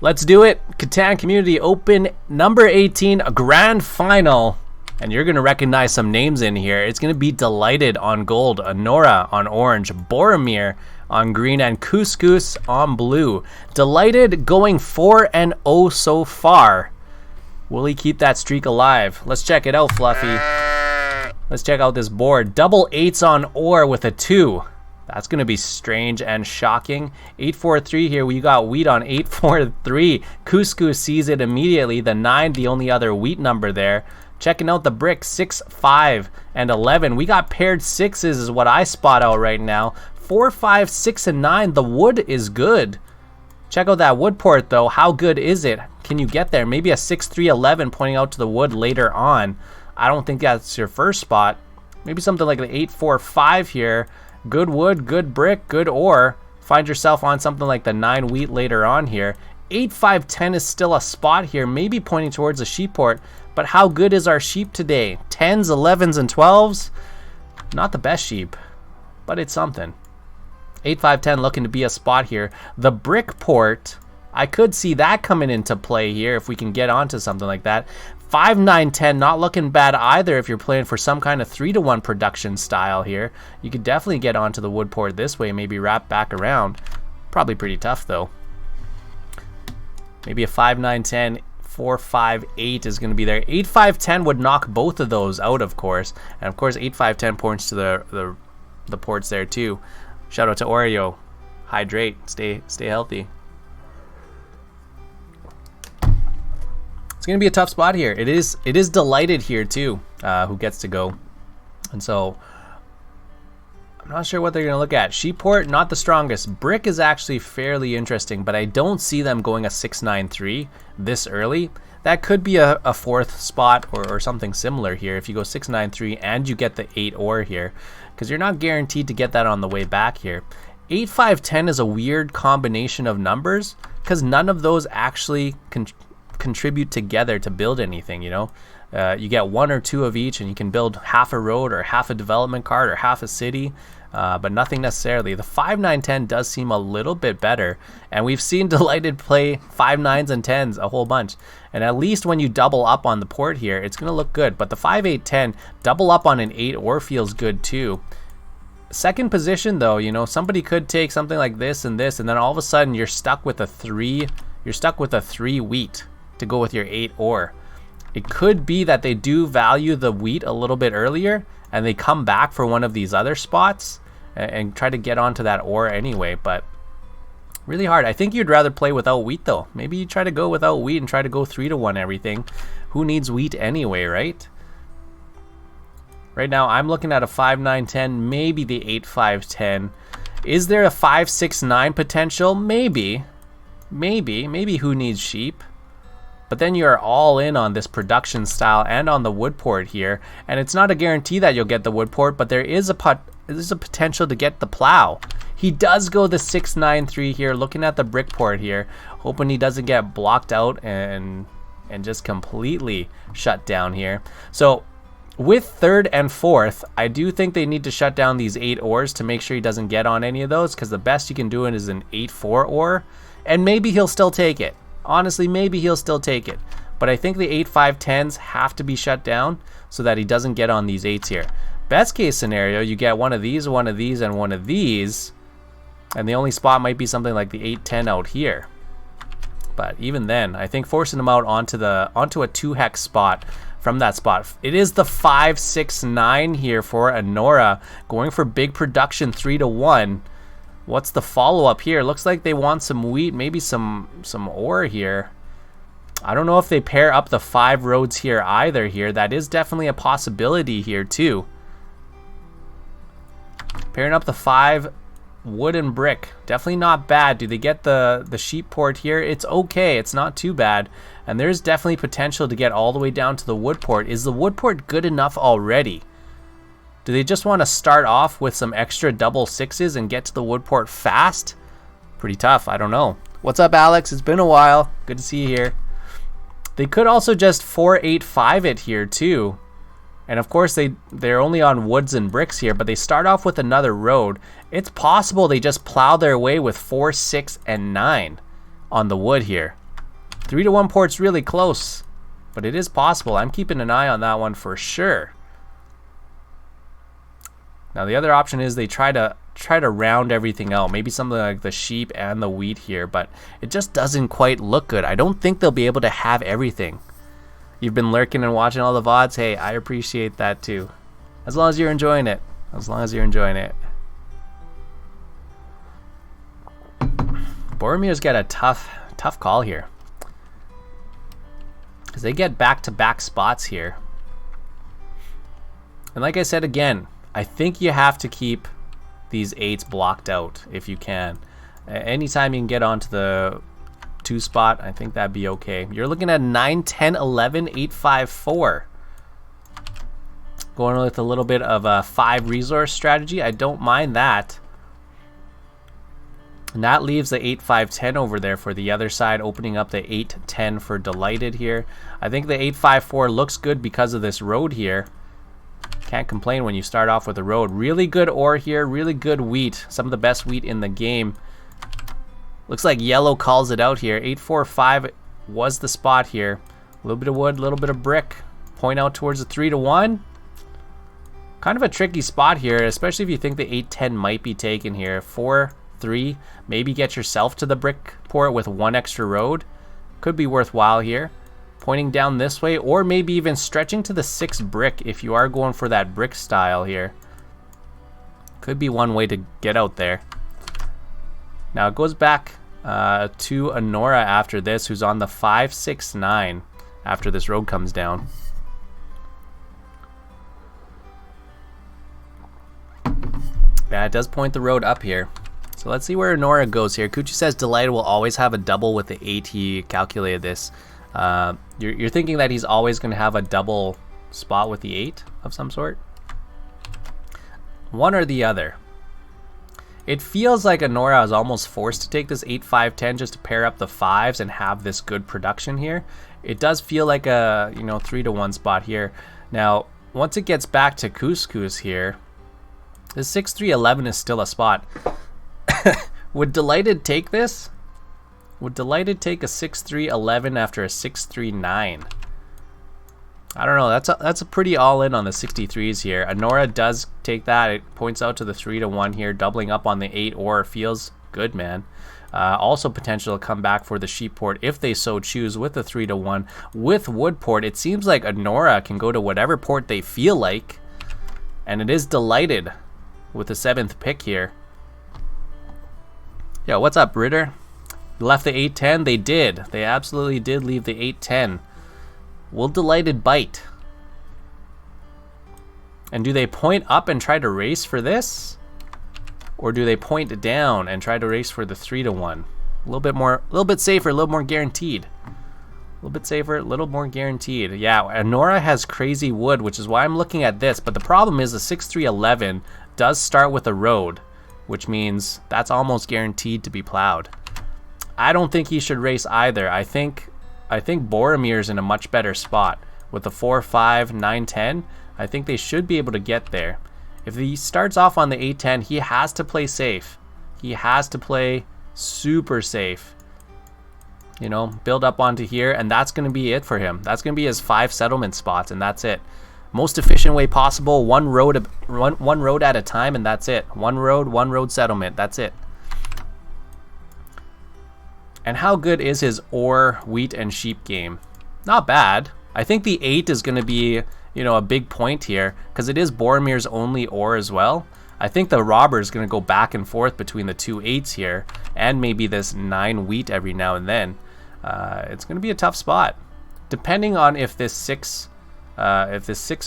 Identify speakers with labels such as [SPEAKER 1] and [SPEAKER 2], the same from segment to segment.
[SPEAKER 1] Let's do it. Catan Community Open number 18, a grand final. And you're going to recognize some names in here. It's going to be Dylighted on gold, Honora on orange, Boromir on green, and Couscous on blue. Dylighted going 4-0 so far. Will he keep that streak alive? Let's check it out, Fluffy. Let's check out this board. Double 8s on ore with a 2. That's going to be strange and shocking. 8-4-3 here. We got wheat on 8-4-3. Couscous sees it immediately. The 9, the only other wheat number there. Checking out the brick, 6, 5, and 11. We got paired 6s is what I spot out right now. 4, 5, 6, and 9. The wood is good. Check out that wood port though. How good is it? Can you get there? Maybe a 6, 3, 11 pointing out to the wood later on. I don't think that's your first spot. Maybe something like the 8, 4, 5 here. Good wood, good brick, good ore. Find yourself on something like the 9 wheat later on here. 8, 5, 10 is still a spot here, maybe pointing towards a sheep port. But how good is our sheep today? 10s, 11s, and 12s? Not the best sheep, but it's something. 8, 5, 10 looking to be a spot here. The brick port, I could see that coming into play here if we can get onto something like that. 5, 9, 10 not looking bad either if you're playing for some kind of 3-to-1 production style here. You could definitely get onto the wood port this way, maybe wrap back around. Probably pretty tough though. Maybe a 5, 9, 10, 4, 5, 8 is going to be there. 8, 5, 10 would knock both of those out, of course. And of course 8, 5, 10 points to the ports there too. Shout out to Oreo. Hydrate. Stay healthy. It's going to be a tough spot here. It is Dylighted here too, who gets to go. And so I'm not sure what they're going to look at. Sheep port, not the strongest. Brick is actually fairly interesting, but I don't see them going a 6-9-3 this early. That could be a 4th spot or something similar here if you go 6-9-3 and you get the 8 ore here, because you're not guaranteed to get that on the way back here. 8, 5, 10 is a weird combination of numbers because none of those actually contribute together to build anything, you know. You get 1 or 2 of each and you can build half a road or half a development card or half a city, but nothing necessarily. The 5, 9, 10 does seem a little bit better, and we've seen Dylighted play 5, 9s, and 10s a whole bunch, and at least when you double up on the port here it's going to look good. But the 5, 8, 10 double up on an 8 ore feels good too. Second position though, you know, somebody could take something like this, and then all of a sudden you're stuck with a 3 wheat to go with your 8 ore. It could be that they do value the wheat a little bit earlier and they come back for one of these other spots and try to get onto that ore anyway, but really hard. I think you'd rather play without wheat though. Maybe you try to go without wheat and try to go 3-to-1 everything. Who needs wheat anyway, right? Right now I'm looking at a 5, 9, 10, maybe the 8, 5, 10. Is there a 5, 6, 9 potential? Maybe who needs sheep? But then you're all in on this production style and on the wood port here, and it's not a guarantee that you'll get the wood port, but there is a potential to get the plow. He does go the 6, 9, 3 here, looking at the brick port here, hoping he doesn't get blocked out and just completely shut down here. So with 3rd and 4th, I do think they need to shut down these 8 ores to make sure he doesn't get on any of those, because the best you can do it is an 8-4 ore, and maybe he'll still take it. Honestly, maybe he'll still take it. But I think the 8, 5, 10s have to be shut down so that he doesn't get on these 8s here. Best case scenario, you get one of these, and one of these, and the only spot might be something like the 8, 10 out here. But even then, I think forcing him out onto a 2-hex spot from that spot. It is the 5, 6, 9 here for Honora, going for big production 3-to-1. What's the follow-up here? Looks like they want some wheat, maybe some ore here. I don't know if they pair up the 5 roads here either here. That is definitely a possibility here too. Pairing up the 5 wood and brick. Definitely not bad. Do they get the sheep port here? It's okay. It's not too bad. And there's definitely potential to get all the way down to the wood port. Is the wood port good enough already? Do they just want to start off with some extra double 6s and get to the wood port fast? Pretty tough. I don't know. What's up, Alex? It's been a while. Good to see you here. They could also just 4, 8, 5 it here too. And of course they're only on woods and bricks here, but they start off with another road. It's possible they just plow their way with 4, 6, and 9 on the wood here. 3-1 port's really close, but it is possible. I'm keeping an eye on that one for sure. Now the other option is they try to round everything out. Maybe something like the sheep and the wheat here, but it just doesn't quite look good. I don't think they'll be able to have everything. You've been lurking and watching all the VODs. Hey, I appreciate that too. As long as you're enjoying it. As long as you're enjoying it. Boromir's got a tough call here, because they get back-to-back spots here. And like I said again, I think you have to keep these 8s blocked out if you can. Anytime you can get onto the 2 spot, I think that'd be okay. You're looking at 9, 10, 11, 8, 5, 4. Going with a little bit of a 5 resource strategy. I don't mind that. And that leaves the 8, 5, 10 over there for the other side, opening up the 8, 10 for Dylighted here. I think the 8, 5, 4 looks good because of this road here. Can't complain when you start off with a road. Really good ore here, really good wheat. Some of the best wheat in the game. Looks like yellow calls it out here. 8, 4, 5 was the spot here. A little bit of wood, a little bit of brick. Point out towards the 3-1. Kind of a tricky spot here, especially if you think the 8, 10 might be taken here. 4, 3, maybe get yourself to the brick port with 1 extra road. Could be worthwhile here. Pointing down this way, or maybe even stretching to the 6 brick if you are going for that brick style here. Could be one way to get out there. Now it goes back to Honora after this, who's on the 5, 6, 9 after this road comes down. Yeah, it does point the road up here. So let's see where Honora goes here. Kuchi says Dylighted will always have a double with the 8. He calculated this. You're thinking that he's always going to have a double spot with the 8 of some sort? One or the other. It feels like Honora is almost forced to take this 8, 5, 10 just to pair up the 5s and have this good production here. It does feel like a 3-1 spot here. Now, once it gets back to Couscous here, this 6, 3, 11 is still a spot. Would Dylighted take this? Would Dylighted take a 6, 3, 11 after a 6, 3, 9? I don't know. That's a pretty all-in on the 63s here. Honora does take that. It points out to the 3-1 here, doubling up on the 8 ore. Feels good, man. Also potential to come back for the sheep port if they so choose with the 3-1. With wood port, it seems like Honora can go to whatever port they feel like. And it is Dylighted with the 7th pick here. Yo, what's up, Ritter? Left the 8-10? They did. They absolutely did leave the 8-10. Will Dylighted bite? And do they point up and try to race for this? Or do they point down and try to race for the 3-1? A little bit safer, a little more guaranteed. A little bit safer, a little more guaranteed. Yeah, Honora has crazy wood, which is why I'm looking at this. But the problem is the 6-3-11 does start with a road, which means that's almost guaranteed to be plowed. I don't think he should race either. I think Boromir's in a much better spot with the 4, 5, 9, 10. I think they should be able to get there. If he starts off on the 8-10, he has to play safe. He has to play super safe. Build up onto here, and that's going to be it for him. That's going to be his 5 settlement spots, and that's it. Most efficient way possible, one road at a time, and that's it. One road settlement, that's it. And how good is his ore, wheat, and sheep game? Not bad. I think the 8 is going to be, a big point here, because it is Boromir's only ore as well. I think the robber is going to go back and forth between the 2 8s here, and maybe this 9 wheat every now and then. It's going to be a tough spot, depending on if this 6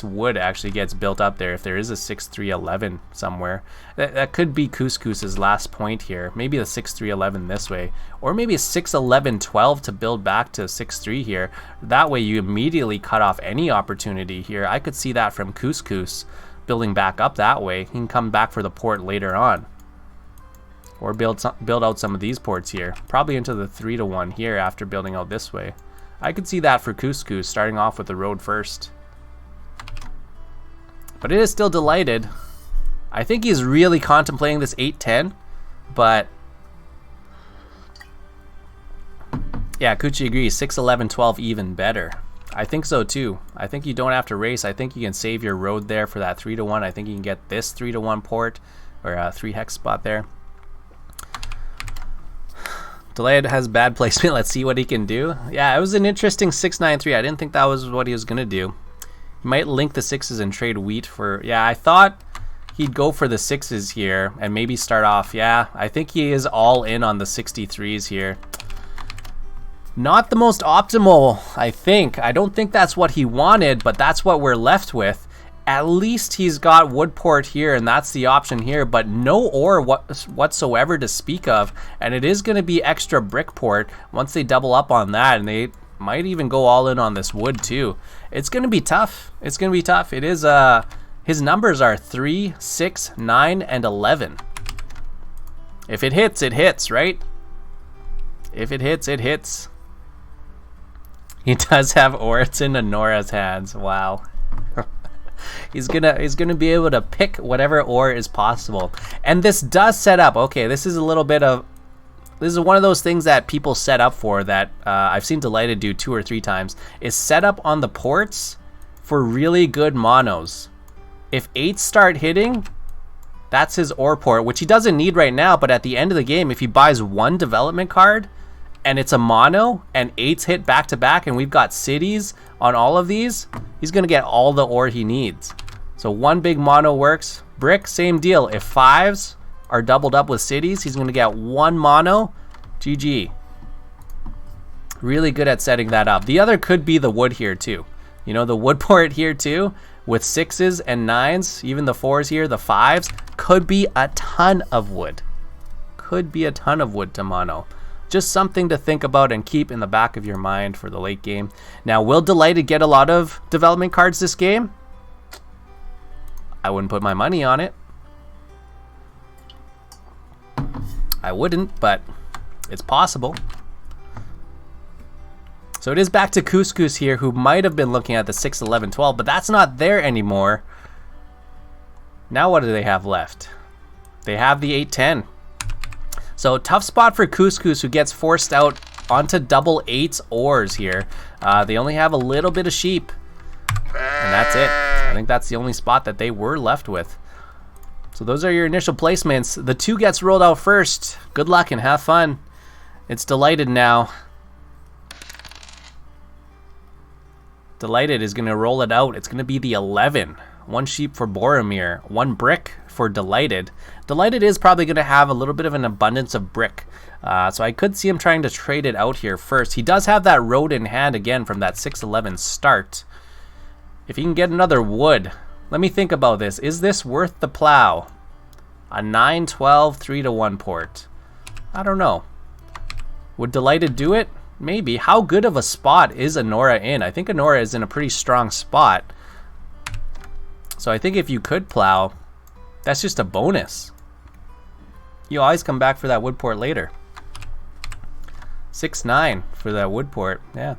[SPEAKER 1] wood actually gets built up there. If there is a 6-3-11 somewhere, that could be Couscous's last point here. Maybe the 6-3-11 this way, or maybe a 6-11-12 to build back to 6-3 here. That way you immediately cut off any opportunity here. I could see that from Couscous building back up that way. He can come back for the port later on, or build out some of these ports here, probably into the 3-1 here after building out this way. I could see that for Couscous, starting off with the road first. But it is still Dylighted. I think he's really contemplating this 8-10, but Yeah, Kuchi agrees. 6, 11, 12 even better. I think so too. I think you don't have to race. I think you can save your road there for that 3-1. I think you can get this 3-1 port or a 3 hex spot there. Dylighted has bad placement. Let's see what he can do. Yeah, it was an interesting 6-9-3. I didn't think that was what he was going to do. He might link the 6s and trade wheat for... Yeah, I thought he'd go for the 6s here and maybe start off. Yeah, I think he is all in on the 63s here. Not the most optimal, I think. I don't think that's what he wanted, but that's what we're left with. At least he's got wood port here, and that's the option here, but no ore whatsoever to speak of. And it is going to be extra brick port once they double up on that, and they might even go all in on this wood too. It's going to be tough. It's going to be tough. It is, his numbers are 3, 6, 9, and 11. If it hits, right? If it hits, it hits. He does have ore. It's in Anora's hands. Wow. He's gonna be able to pick whatever ore is possible. And this does set up. Okay, this is a little bit of... This is one of those things that people set up for that I've seen Dylighted do 2 or 3 times. Is set up on the ports for really good monos. If 8s start hitting, that's his ore port, which he doesn't need right now. But at the end of the game, if he buys 1 development card... and it's a mono, and 8s hit back to back, and we've got cities on all of these, he's gonna get all the ore he needs. So 1 big mono works. Brick, same deal. If 5s are doubled up with cities, he's gonna get 1 mono. GG. Really good at setting that up. The other could be the wood here too. You know, the wood port here too, with 6s and 9s, even the 4s here, the 5s, could be a ton of wood. Could be a ton of wood to mono. Just something to think about and keep in the back of your mind for the late game. Now, will Dylighted get a lot of development cards this game? I wouldn't put my money on it. I wouldn't, but it's possible. So it is back to Couscous here, who might have been looking at the 6, 11, 12, but that's not there anymore. Now what do they have left? They have the 8, 10. So tough spot for Couscous, who gets forced out onto double 8s ores here. They only have a little bit of sheep, and that's it. I think that's the only spot that they were left with. So those are your initial placements. The 2 gets rolled out first. Good luck and have fun. It's Dylighted now. Dylighted is going to roll it out. It's going to be the 11. 1 sheep for Boromir, 1 brick for Dylighted. Dylighted is probably going to have a little bit of an abundance of brick. So I could see him trying to trade it out here first. He does have that road in hand again from that 6-11 start. If he can get another wood, let me think about this. Is this worth the plow? A 9-12 3-1 port. I don't know. Would Dylighted do it? Maybe. How good of a spot is Anora in? I think Anora is in a pretty strong spot. So I think if you could plow, that's just a bonus. You always come back for that wood port later. 6-9 for that wood port, yeah.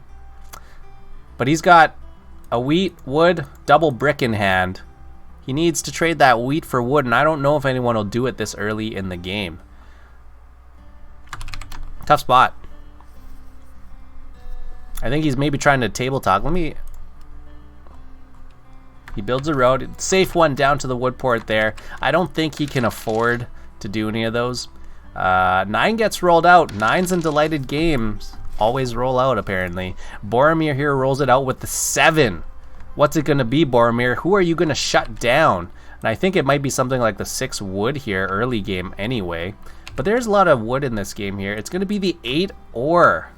[SPEAKER 1] But he's got a wheat, wood, double brick in hand. He needs to trade that wheat for wood, and I don't know if anyone will do it this early in the game. Tough spot. I think he's maybe trying to table talk. He builds a road. Safe one down to the wood port there. I don't think he can afford to do any of those. 9 gets rolled out. 9s in Dylighted games always roll out, apparently. Boromir here rolls it out with the 7. What's it going to be, Boromir? Who are you going to shut down? And I think it might be something like the 6 wood here, early game anyway. But there's a lot of wood in this game here. It's going to be the 8 ore.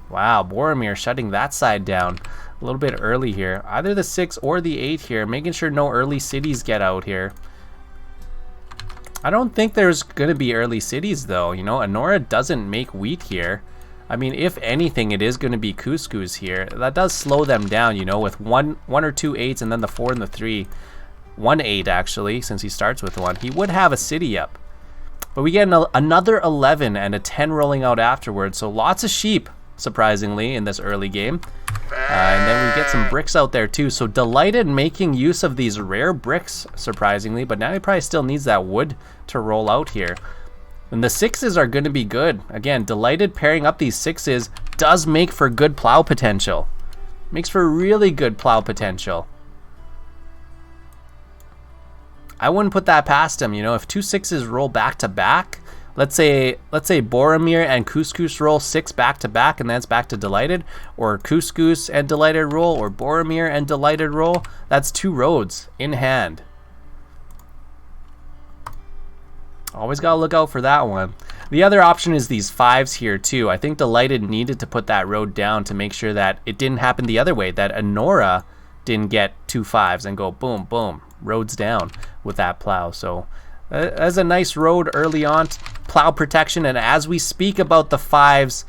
[SPEAKER 1] Wow, Boromir shutting that side down a little bit early here. Either the 6 or the 8 here, making sure no early cities get out here. I don't think there's going to be early cities, though. You know, Anora doesn't make wheat here. I mean, if anything, it is going to be Couscous here. That does slow them down, you know, with one or 2 8s and then the 4 and the 3. 1 8, actually, since he starts with 1. He would have a city up. But we get another 11 and a 10 rolling out afterwards. So lots of sheep, surprisingly, in this early game. And then we get some bricks out there too. So Dylighted making use of these rare bricks, surprisingly. But now he probably still needs that wood to roll out here. And the 6s are going to be good. Again, Dylighted pairing up these 6s does make for good plow potential. Makes for really good plow potential. I wouldn't put that past him. You know, if 2 6s roll back to back, let's say Boromir and Couscous roll 6 back to back, and that's back to Dylighted, or Couscous and Dylighted roll, or Boromir and Dylighted roll. That's 2 roads in hand. Always gotta look out for that one. The other option is these 5s here too. I think Dylighted needed to put that road down to make sure that it didn't happen the other way, that Anora didn't get 2 5s and go boom, boom, roads down with that plow. So that's a nice road early on, plow protection, and as we speak about the 5s,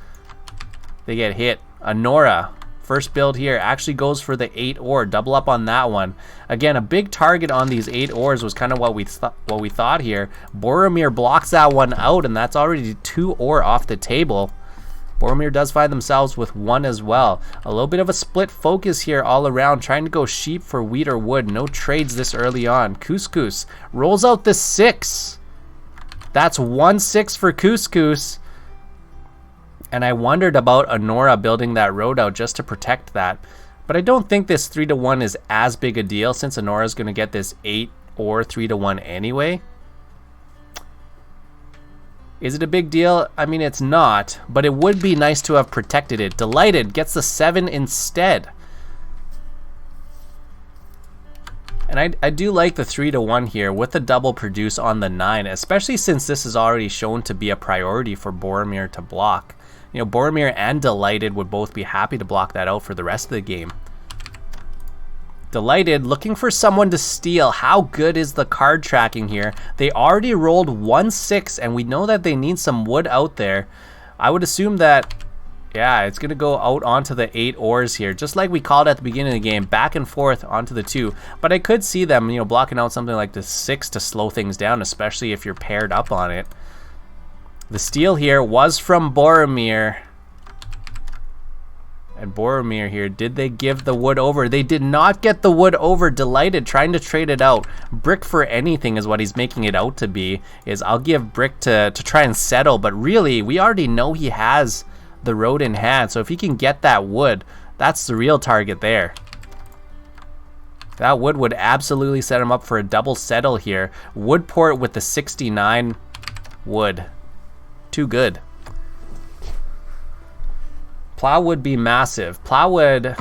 [SPEAKER 1] they get hit. Anora, first build here, actually goes for the 8 ore, double up on that one. Again, a big target on these 8 ores was kind of what we thought here. Boromir blocks that one out, and that's already 2 ore off the table. Boromir does find themselves with 1 as well. A little bit of a split focus here all around, trying to go sheep for wheat or wood. No trades this early on. Couscous rolls out the 6. That's 1 6 for Couscous. And I wondered about Anora building that road out just to protect that. But I don't think this 3 to 1 is as big a deal, since Anora's going to get this 8 or 3 to 1 anyway. Is it a big deal? I mean, it's not, but it would be nice to have protected it. Dylighted gets the 7 instead. And I do like the 3 to 1 here with the double produce on the 9, especially since this is already shown to be a priority for Boromir to block. You know, Boromir and Dylighted would both be happy to block that out for the rest of the game. Dylighted looking for someone to steal. How good is the card tracking here? They already rolled 1 6, and we know that they need some wood out there. I would assume that, yeah, it's going to go out onto the 8 ores here, just like we called at the beginning of the game, back and forth onto the 2. But I could see them, you know, blocking out something like the 6 to slow things down, especially if you're paired up on it. The steal here was from Boromir. And Boromir here, did they give the wood over? They did not get the wood over. Dylighted trying to trade it out. Brick for anything is what he's making it out to be. Is I'll give Brick to try and settle, but really we already know he has the road in hand. So if he can get that wood, that's the real target there. That wood would absolutely set him up for a double settle here. Woodport with the 69 wood. Too good. Plow would be massive. Plow would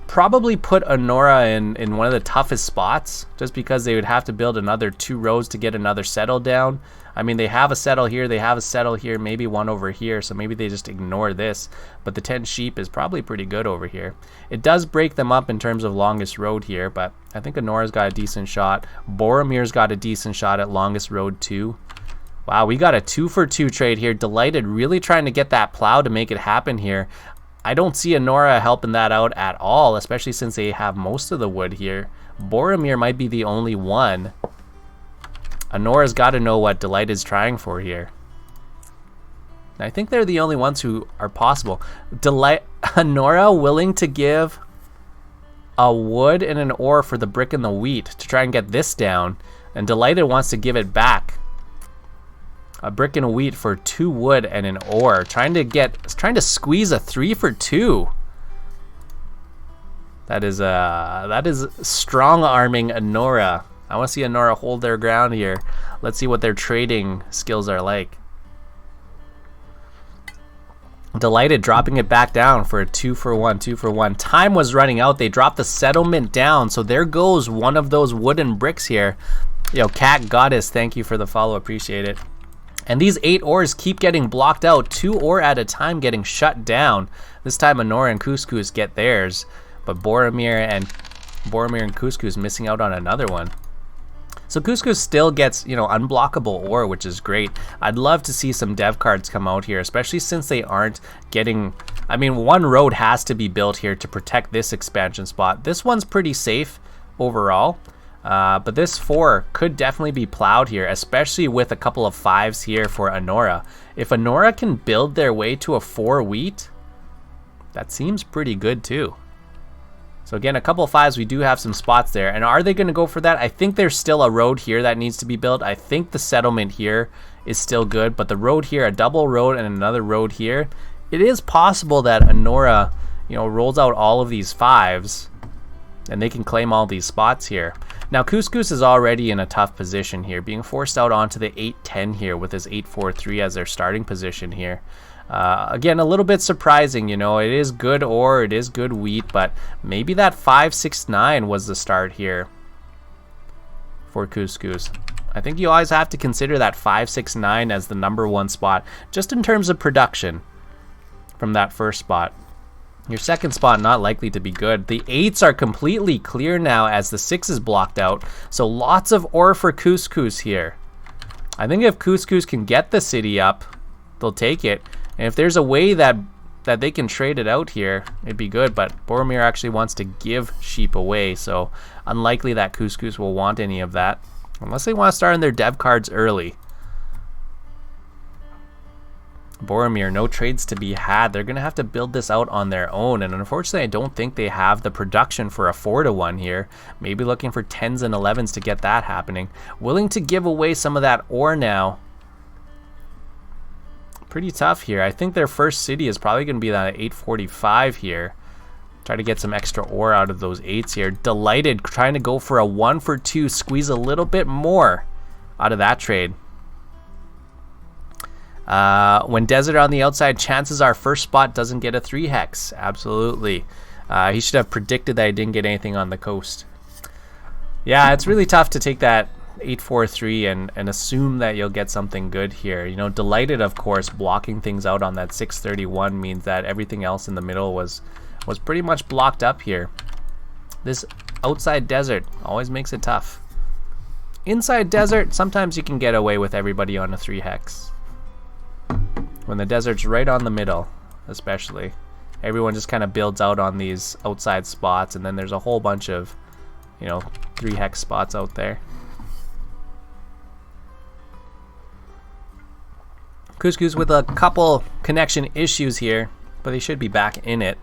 [SPEAKER 1] probably put Anora in one of the toughest spots, just because they would have to build another 2 rows to get another settle down. I mean, they have a settle here, they have a settle here, maybe one over here, so maybe they just ignore this. But the 10 sheep is probably pretty good over here. It does break them up in terms of longest road here, but I think Anora's got a decent shot. Boromir's got a decent shot at longest road too. Wow, we got a 2 for 2 trade here. Dylighted really trying to get that plow to make it happen here. I don't see Anora helping that out at all, especially since they have most of the wood here. Boromir might be the only one. Anora's got to know what Dylighted's trying for here. And I think they're the only ones who are possible. Anora willing to give a wood and an ore for the brick and the wheat to try and get this down, and Dylighted wants to give it back. A brick and a wheat for 2 wood and an ore. Trying to squeeze a 3 for 2. That is strong arming Anora. I want to see Anora hold their ground here. Let's see what their trading skills are like. Dylighted dropping it back down for a 2 for 1, 2 for 1. Time was running out. They dropped the settlement down. So there goes one of those wooden bricks here. Yo, Cat Goddess, thank you for the follow. Appreciate it. And these 8 ores keep getting blocked out, 2 ore at a time getting shut down. This time Anora and Couscous get theirs, but Boromir and Couscous missing out on another one. So Couscous still gets, you know, unblockable ore, which is great. I'd love to see some dev cards come out here, especially since they aren't getting, I mean, 1 road has to be built here to protect this expansion spot. This one's pretty safe overall. But this 4 could definitely be plowed here, especially with a couple of 5s here for Anora. If Anora can build their way to a 4 wheat, that seems pretty good too. So again, a couple of 5s, we do have some spots there. And are they going to go for that? I think there's still a road here that needs to be built. I think the settlement here is still good, but the road here, a double road and another road here, it is possible that Anora, you know, rolls out all of these 5s and they can claim all these spots here. Now Couscous is already in a tough position here, being forced out onto the 8-10 here with his 8-4-3 as their starting position here. Again, a little bit surprising, you know, it is good ore, it is good wheat, but maybe that 5-6-9 was the start here for Couscous. I think you always have to consider that 5-6-9 as the #1 spot, just in terms of production from that first spot. Your second spot not likely to be good. The 8s are completely clear now as the 6 is blocked out. So lots of ore for Couscous here. I think if Couscous can get the city up, they'll take it. And if there's a way that they can trade it out here, it'd be good. But Boromir actually wants to give sheep away. So unlikely that Couscous will want any of that. Unless they want to start on their dev cards early. Boromir, no trades to be had. They're going to have to build this out on their own, and unfortunately I don't think they have the production for a 4-1 here. Maybe looking for 10s and 11s to get that happening. Willing to give away some of that ore now. Pretty tough here. I think their first city is probably going to be that 845 here. Try to get some extra ore out of those 8s here. Dylighted, trying to go for a 1-for-2, squeeze a little bit more out of that trade. When Desert on the outside, chances are first spot doesn't get a 3 hex. Absolutely. He should have predicted that he didn't get anything on the coast. Yeah, it's really tough to take that 843 and assume that you'll get something good here. You know, Dylighted, of course, blocking things out on that 631 means that everything else in the middle was pretty much blocked up here. This outside Desert always makes it tough. Inside Desert, sometimes you can get away with everybody on a 3 hex. When the Desert's right on the middle, especially, everyone just kind of builds out on these outside spots, and then there's a whole bunch of, you know, 3 hex spots out there. Couscous with a couple connection issues here, but they should be back in it.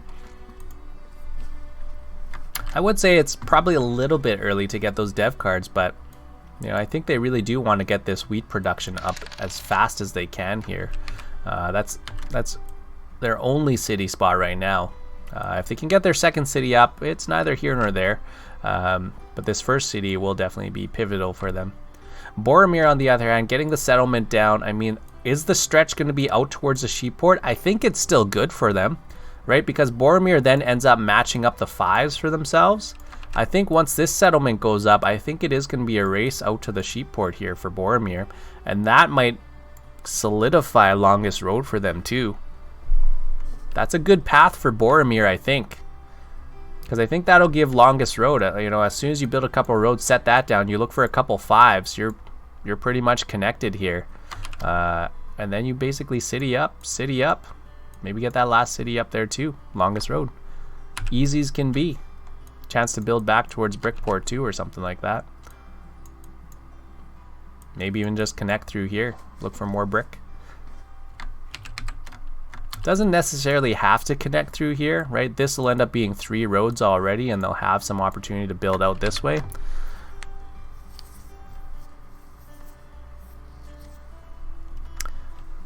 [SPEAKER 1] I would say it's probably a little bit early to get those dev cards, but you know, I think they really do want to get this wheat production up as fast as they can here. That's their only city spot right now. If they can get their second city up, it's neither here nor there. But this first city will definitely be pivotal for them. Boromir, on the other hand, getting the settlement down. I mean, is the stretch going to be out towards the sheep port? I think it's still good for them, right? Because Boromir then ends up matching up the 5s for themselves. I think once this settlement goes up, I think it is going to be a race out to the sheep port here for Boromir. And that might solidify longest road for them too. That's a good path for Boromir, I think. Because I think that'll give longest road. You know, as soon as you build a couple roads, set that down, you look for a couple 5s, you're pretty much connected here. And then you basically city up. Maybe get that last city up there too. Longest road. Easy as can be. Chance to build back towards Brickport too, or something like that. Maybe even just connect through here. Look for more brick. Doesn't necessarily have to connect through here, right? This will end up being 3 roads already, and they'll have some opportunity to build out this way.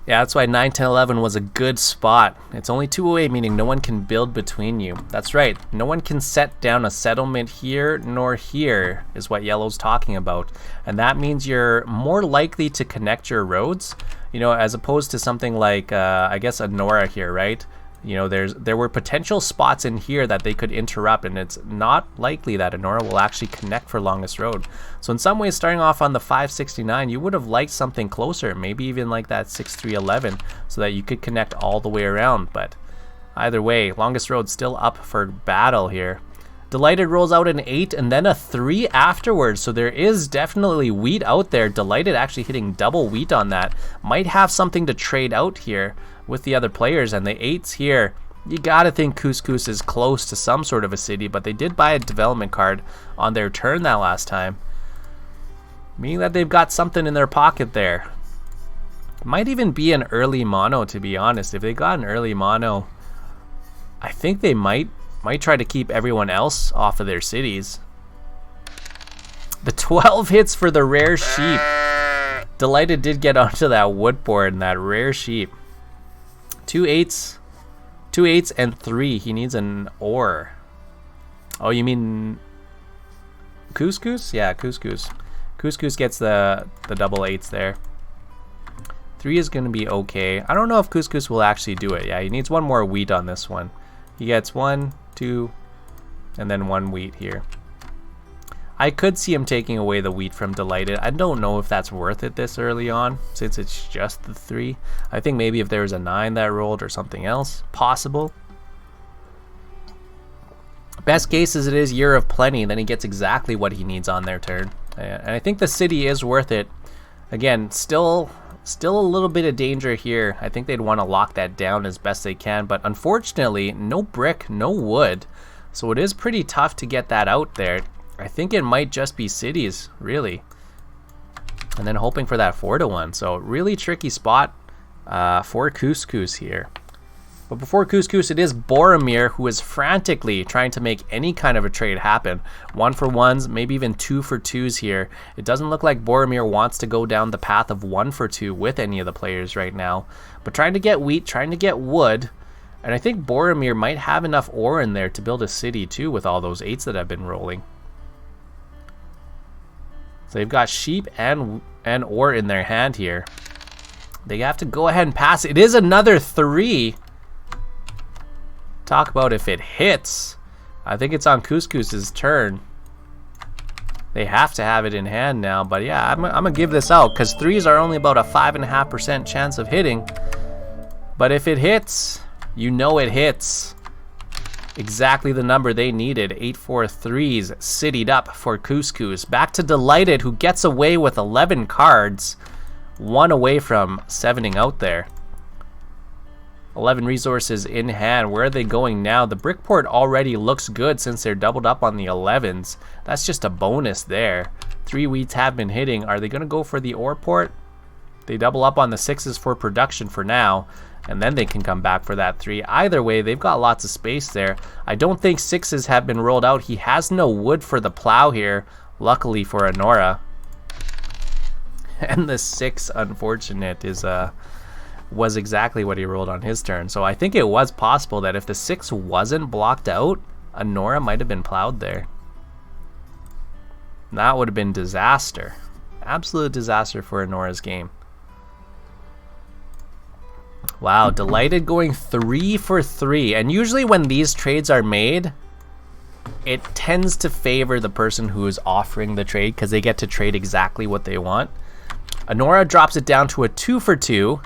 [SPEAKER 1] Yeah, that's why 9, 10, 11 was a good spot. It's only 2 away, meaning no one can build between you. That's right. No one can set down a settlement here nor here, is what Yellow's talking about. And that means you're more likely to connect your roads, you know, as opposed to something like, I guess, Anora here, right? You know, there were potential spots in here that they could interrupt, and it's not likely that Anora will actually connect for longest road. So in some ways, starting off on the 569, you would have liked something closer, maybe even like that 6311, so that you could connect all the way around. But either way, longest road still up for battle here. Dylighted rolls out an 8 and then a 3 afterwards, so there is definitely wheat out there. Dylighted actually hitting double wheat on that. Might have something to trade out here with the other players, and the 8s here, you gotta think Couscous is close to some sort of a city, but they did buy a development card on their turn that last time, meaning that they've got something in their pocket there. Might even be an early mono, to be honest. If they got an early mono, I think they might try to keep everyone else off of their cities. The 12 hits for the rare sheep. Dylighted did get onto that wood board and that rare sheep. 2 8s 2 8s and 3. He needs an ore. Oh, you mean couscous? Yeah, couscous. Couscous gets the double 8s there. 3 is going to be okay. I don't know if couscous will actually do it. Yeah, he needs one more wheat on this one. He gets 1, 2, and then 1 wheat here. I could see him taking away the wheat from Dylighted. I don't know if that's worth it this early on, since it's just the 3. I think maybe if there was a 9 that rolled or something else, possible. Best case is it is Year of Plenty, then he gets exactly what he needs on their turn. And I think the city is worth it. Again, still a little bit of danger here. I think they'd want to lock that down as best they can, but unfortunately, no brick, no wood. So it is pretty tough to get that out there. I think it might just be cities, really. And then hoping for that 4-1. So really tricky spot for Couscous here. But before Couscous, it is Boromir who is frantically trying to make any kind of a trade happen. 1-for-1s, maybe even 2-for-2s here. It doesn't look like Boromir wants to go down the path of 1-for-2 with any of the players right now. But trying to get wheat, trying to get wood. And I think Boromir might have enough ore in there to build a city too with all those 8s that have been rolling. So they've got sheep and ore in their hand here. They have to go ahead and pass. It is another 3. Talk about if it hits. I think it's on Couscous's turn. They have to have it in hand now, but yeah, I'm gonna give this out because 3s are only about a 5.5% chance of hitting. But if it hits, you know it hits. Exactly the number they needed. 8-4-3s citied up for Couscous. Back to Dylighted, who gets away with 11 cards. 1 away from 7ing out there. 11 resources in hand. Where are they going now? The Brickport already looks good since they're doubled up on the 11s. That's just a bonus there. 3 wheats have been hitting. Are they going to go for the ore port? They double up on the 6s for production for now, and then they can come back for that 3. Either way, they've got lots of space there. I don't think 6s have been rolled out. He has no wood for the plow here, luckily for Anora. And the 6, unfortunate, was exactly what he rolled on his turn. So I think it was possible that if the 6 wasn't blocked out, Anora might have been plowed there. That would have been disaster. Absolute disaster for Anora's game. Wow, Dylighted going 3-for-3. And usually when these trades are made, it tends to favor the person who is offering the trade because they get to trade exactly what they want. Anora drops it down to a 2-for-2.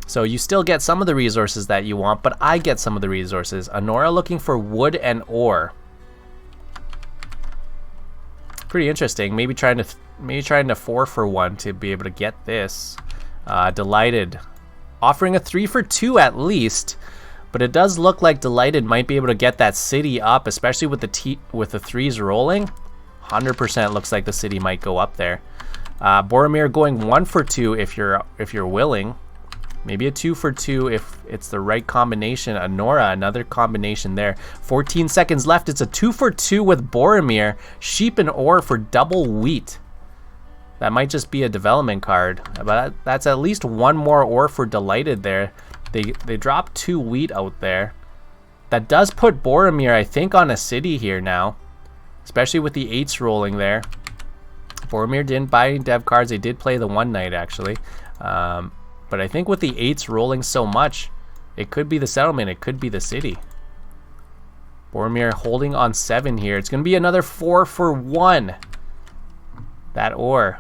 [SPEAKER 1] So you still get some of the resources that you want, but I get some of the resources. Anora looking for wood and ore. Pretty interesting. Maybe trying to 4-for-1 to be able to get this. Dylighted offering a 3-for-2 at least, but it does look like Dylighted might be able to get that city up, especially with the 3s rolling. 100% looks like the city might go up there. Boromir going 1-for-2 if you're willing. Maybe a 2-for-2 if it's the right combination. Anora, another combination there. 14 seconds left. It's a 2-for-2 with Boromir. Sheep and ore for double wheat. That might just be a development card, but that's at least 1 more ore for Dylighted there. They dropped 2 wheat out there. That does put Boromir, I think, on a city here now, especially with the 8s rolling there. Boromir didn't buy any dev cards. They did play the 1 night actually. But I think with the 8s rolling so much, it could be the settlement, it could be the city. Boromir holding on 7 here. It's going to be another 4-for-1. That ore.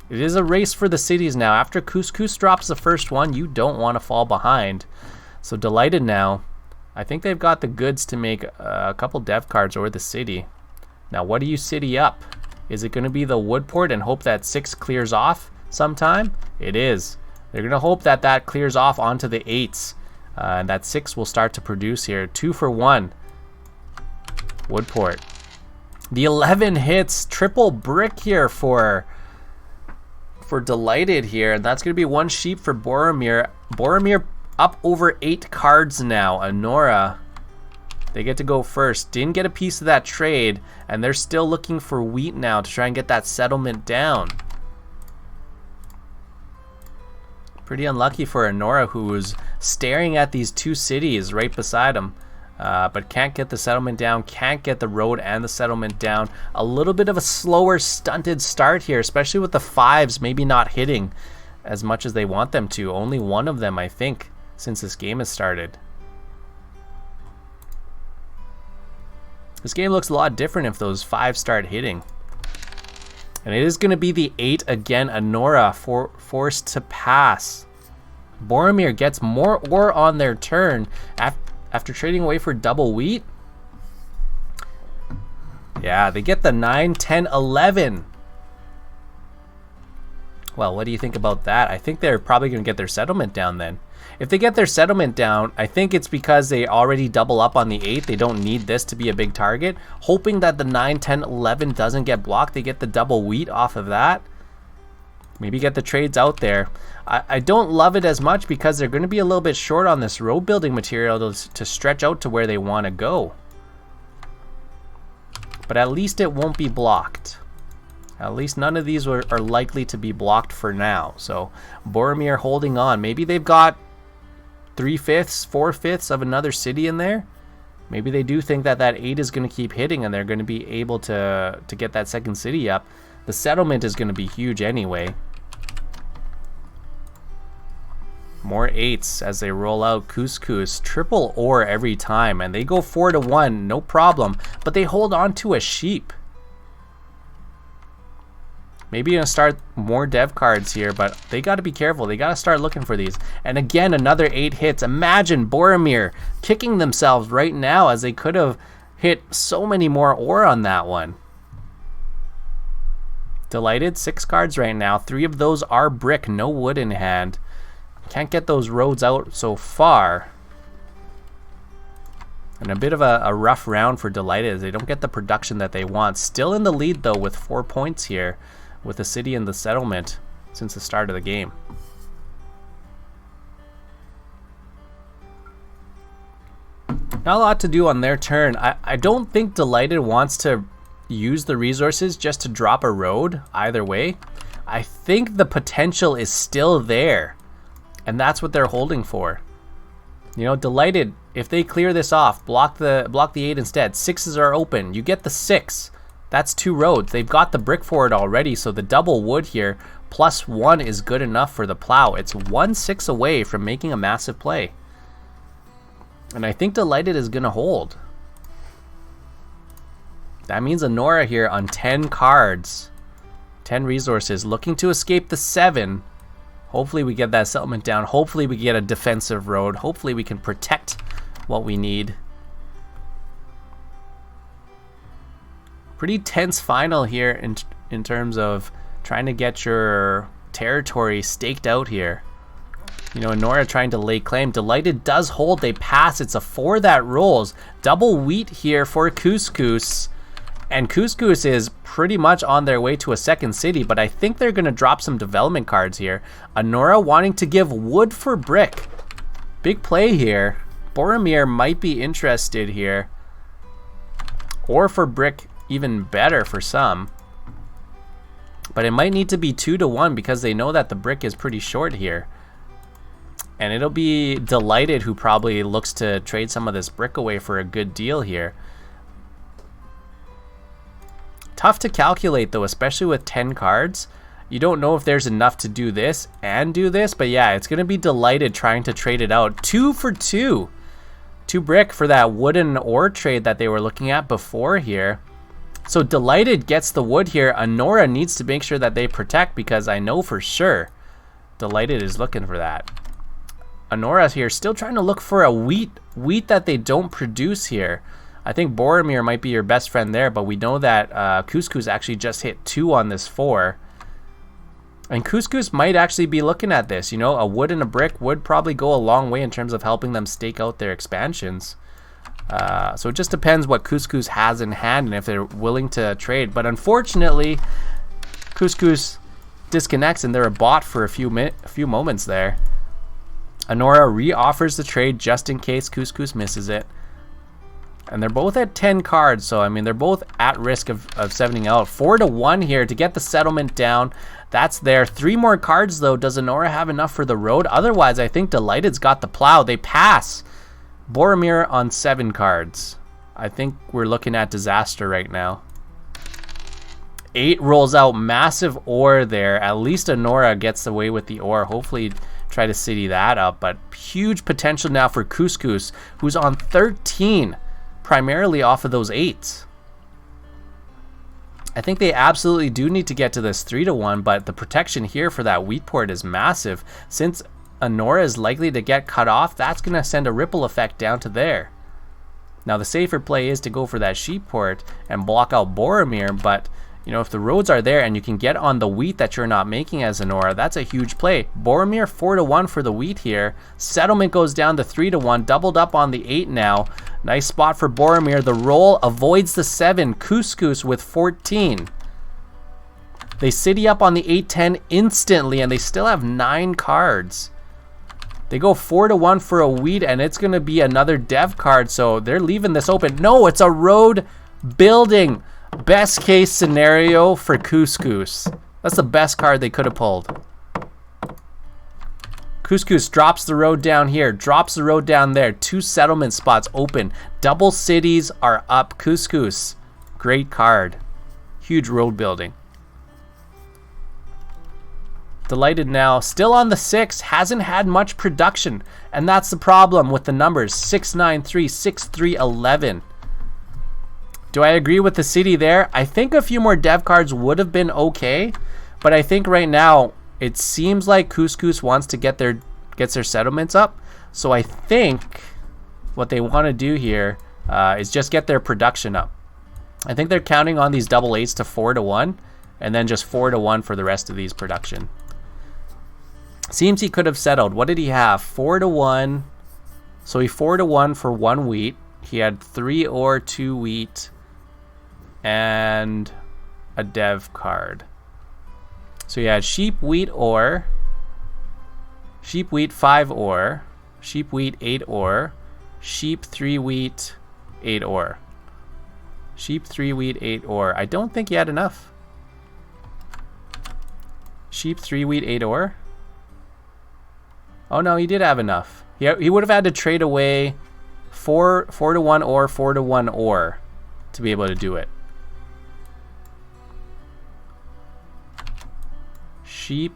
[SPEAKER 1] It is a race for the cities now. After Couscous drops the first one, you don't want to fall behind. So Dylighted now, I think they've got the goods to make a couple dev cards or the city. Now what do you city up? Is it going to be the Woodport and hope that 6 clears off sometime? It is. They're going to hope that that clears off onto the 8s. And that 6 will start to produce here. 2-for-1. Woodport. The 11 hits. Triple brick here for Dylighted here. And that's going to be 1 sheep for Boromir. Boromir up over 8 cards now. Anora, they get to go first. Didn't get a piece of that trade. And they're still looking for wheat now to try and get that settlement down. Pretty unlucky for Anora, who was staring at these two cities right beside them. But can't get the settlement down, can't get the road and the settlement down. A little bit of a slower, stunted start here, especially with the 5s maybe not hitting as much as they want them to. Only one of them, I think, since this game has started. This game looks a lot different if those 5s start hitting. And it is going to be the 8 again. Anora forced to pass. Boromir gets more ore on their turn after trading away for double wheat. Yeah, they get the 9, 10, 11. Well, what do you think about that? I think they're probably going to get their settlement down then. If they get their settlement down, I think it's because they already double up on the 8. They don't need this to be a big target. Hoping that the 9, 10, 11 doesn't get blocked. They get the double wheat off of that. Maybe get the trades out there. I don't love it as much because they're going to be a little bit short on this road building material to stretch out to where they want to go. But at least it won't be blocked. At least none of these are likely to be blocked for now. So Boromir holding on. Maybe they've got 3/5, 4/5 of another city in there. Maybe they do think that that 8 is going to keep hitting and they're going to be able to get that second city up. The settlement is going to be huge anyway. More 8s as they roll out Couscous. Triple ore every time, and they go 4-1, no problem. But they hold on to a sheep. Maybe gonna start more dev cards here, but they got to be careful. They got to start looking for these. And again, another 8 hits. Imagine Boromir kicking themselves right now as they could have hit so many more ore on that one. Dylighted, 6 cards right now. 3 of those are brick, no wood in hand. Can't get those roads out so far. And a bit of a rough round for Dylighted as they don't get the production that they want. Still in the lead though with 4 points here with the city and the settlement since the start of the game. Not a lot to do on their turn. I don't think Dylighted wants to use the resources just to drop a road either way. I think the potential is still there. And that's what they're holding for. You know, Dylighted, if they clear this off, block the 8 instead. 6s are open. You get the 6. That's 2 roads. They've got the brick for it already, so the double wood here plus 1 is good enough for the plow. It's 1/6 away from making a massive play. And I think Dylighted is going to hold. That means Anora here on 10 cards. 10 resources, looking to escape the 7. Hopefully we get that settlement down. Hopefully we get a defensive road. Hopefully we can protect what we need. Pretty tense final here in terms of trying to get your territory staked out here. You know, Anora trying to lay claim. Dylighted does hold. They pass. It's a 4 that rolls. Double wheat here for Couscous. And Couscous is pretty much on their way to a second city, but I think they're going to drop some development cards here. Anora wanting to give wood for brick. Big play here. Boromir might be interested here. Or for brick, even better for some. But it might need to be 2-1 because they know that the brick is pretty short here. And it'll be Dylighted who probably looks to trade some of this brick away for a good deal here. Tough to calculate though, especially with 10 cards. You don't know if there's enough to do this and do this, but yeah, it's going to be Dylighted trying to trade it out. 2 for 2. 2 brick for that wooden ore trade that they were looking at before here. So Dylighted gets the wood here. Anora needs to make sure that they protect because I know for sure Dylighted is looking for that. Anora here still trying to look for a wheat that they don't produce here. I think Boromir might be your best friend there, but we know that Couscous actually just hit 2 on this 4. And Couscous might actually be looking at this. You know, a wood and a brick would probably go a long way in terms of helping them stake out their expansions. So it just depends what Couscous has in hand and if they're willing to trade. But unfortunately, Couscous disconnects and they're a bot for a few moments there. Anora re-offers the trade just in case Couscous misses it. And they're both at 10 cards, so I mean, they're both at risk of 7ing out. 4-1 here to get the settlement down. That's there. 3 more cards, though. Does Anora have enough for the road? Otherwise, I think Delighted's got the plow. They pass. Boromir on 7 cards. I think we're looking at disaster right now. 8 rolls out. Massive ore there. At least Anora gets away with the ore. Hopefully try to city that up. But huge potential now for Couscous, who's on 13. Primarily off of those 8s. I think they absolutely do need to get to this 3-1, but the protection here for that wheat port is massive. Since Anora is likely to get cut off, that's going to send a ripple effect down to there. Now the safer play is to go for that sheep port and block out Boromir, but you know, if the roads are there and you can get on the wheat that you're not making as Anora, that's a huge play. Boromir 4-1 for the wheat here. Settlement goes down to 3-1, doubled up on the 8 now. Nice spot for Boromir. The roll avoids the 7. Couscous with 14. They city up on the 8-10 instantly, and they still have 9 cards. They go 4-1 for a wheat, and it's going to be another dev card, so they're leaving this open. No, it's a road building. Best case scenario for Couscous. That's the best card they could have pulled. Couscous drops the road down here, drops the road down there. 2 settlement spots open. Double cities are up. Couscous. Great card. Huge road building. Dylighted now, still on the 6, hasn't had much production. And that's the problem with the numbers. 6-9-3, 6-3, 11. Do I agree with the city there? I think a few more dev cards would have been okay, but I think right now it seems like Couscous wants to get their settlements up. So I think what they want to do here is just get their production up. I think they're counting on these double 8s to 4-1, and then just 4-1 for the rest of these production. Seems he could have settled. What did he have? 4-1. So he 4-1 for 1 wheat. He had 3 ore, 2 wheat, and a dev card. So he had sheep, wheat, ore, sheep, wheat, 5 ore, sheep, wheat, 8 ore, sheep, 3 wheat, 8 ore. Sheep, 3 wheat, 8 ore. I don't think he had enough. Sheep, 3 wheat, 8 ore. Oh no, he did have enough. He would have had to trade away 4-1 ore, 4-1 ore to be able to do it. Sheep.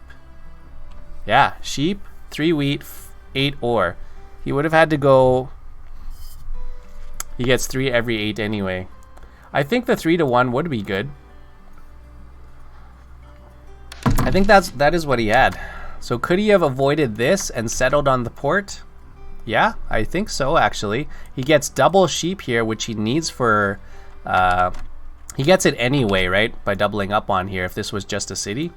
[SPEAKER 1] Yeah, sheep, 3 wheat, 8 ore. He would have had to go. He gets 3 every 8 anyway. I think the 3-1 would be good. I think that is what he had. So could he have avoided this and settled on the port? Yeah, I think so, actually. He gets double sheep here, which he needs for... he gets it anyway, right? By doubling up on here if this was just a city.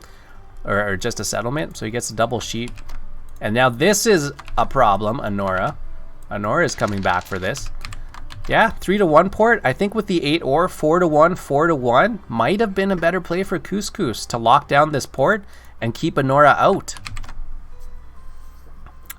[SPEAKER 1] Or just a settlement. So he gets a double sheep. And now this is a problem, Anora. Anora is coming back for this. Yeah, 3-1 port. I think with the 8 ore, 4-1, 4-1 might have been a better play for Couscous to lock down this port and keep Anora out.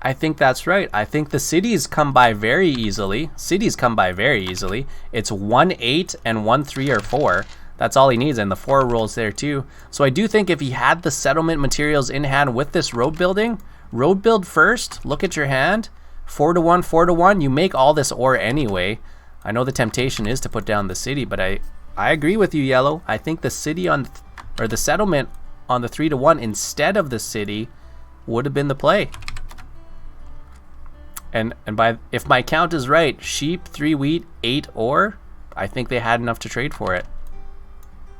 [SPEAKER 1] I think that's right. I think the cities come by very easily. Cities come by very easily. It's 1-8 and 1-3 or 4. That's all he needs, and the 4 rolls there too. So I do think if he had the settlement materials in hand with this road building, road build first, look at your hand, 4-1, 4-1, you make all this ore anyway. I know the temptation is to put down the city, but I agree with you, Yellow. I think the city or the settlement on the 3-1 instead of the city would have been the play. And if my count is right, sheep, 3 wheat, 8 ore, I think they had enough to trade for it.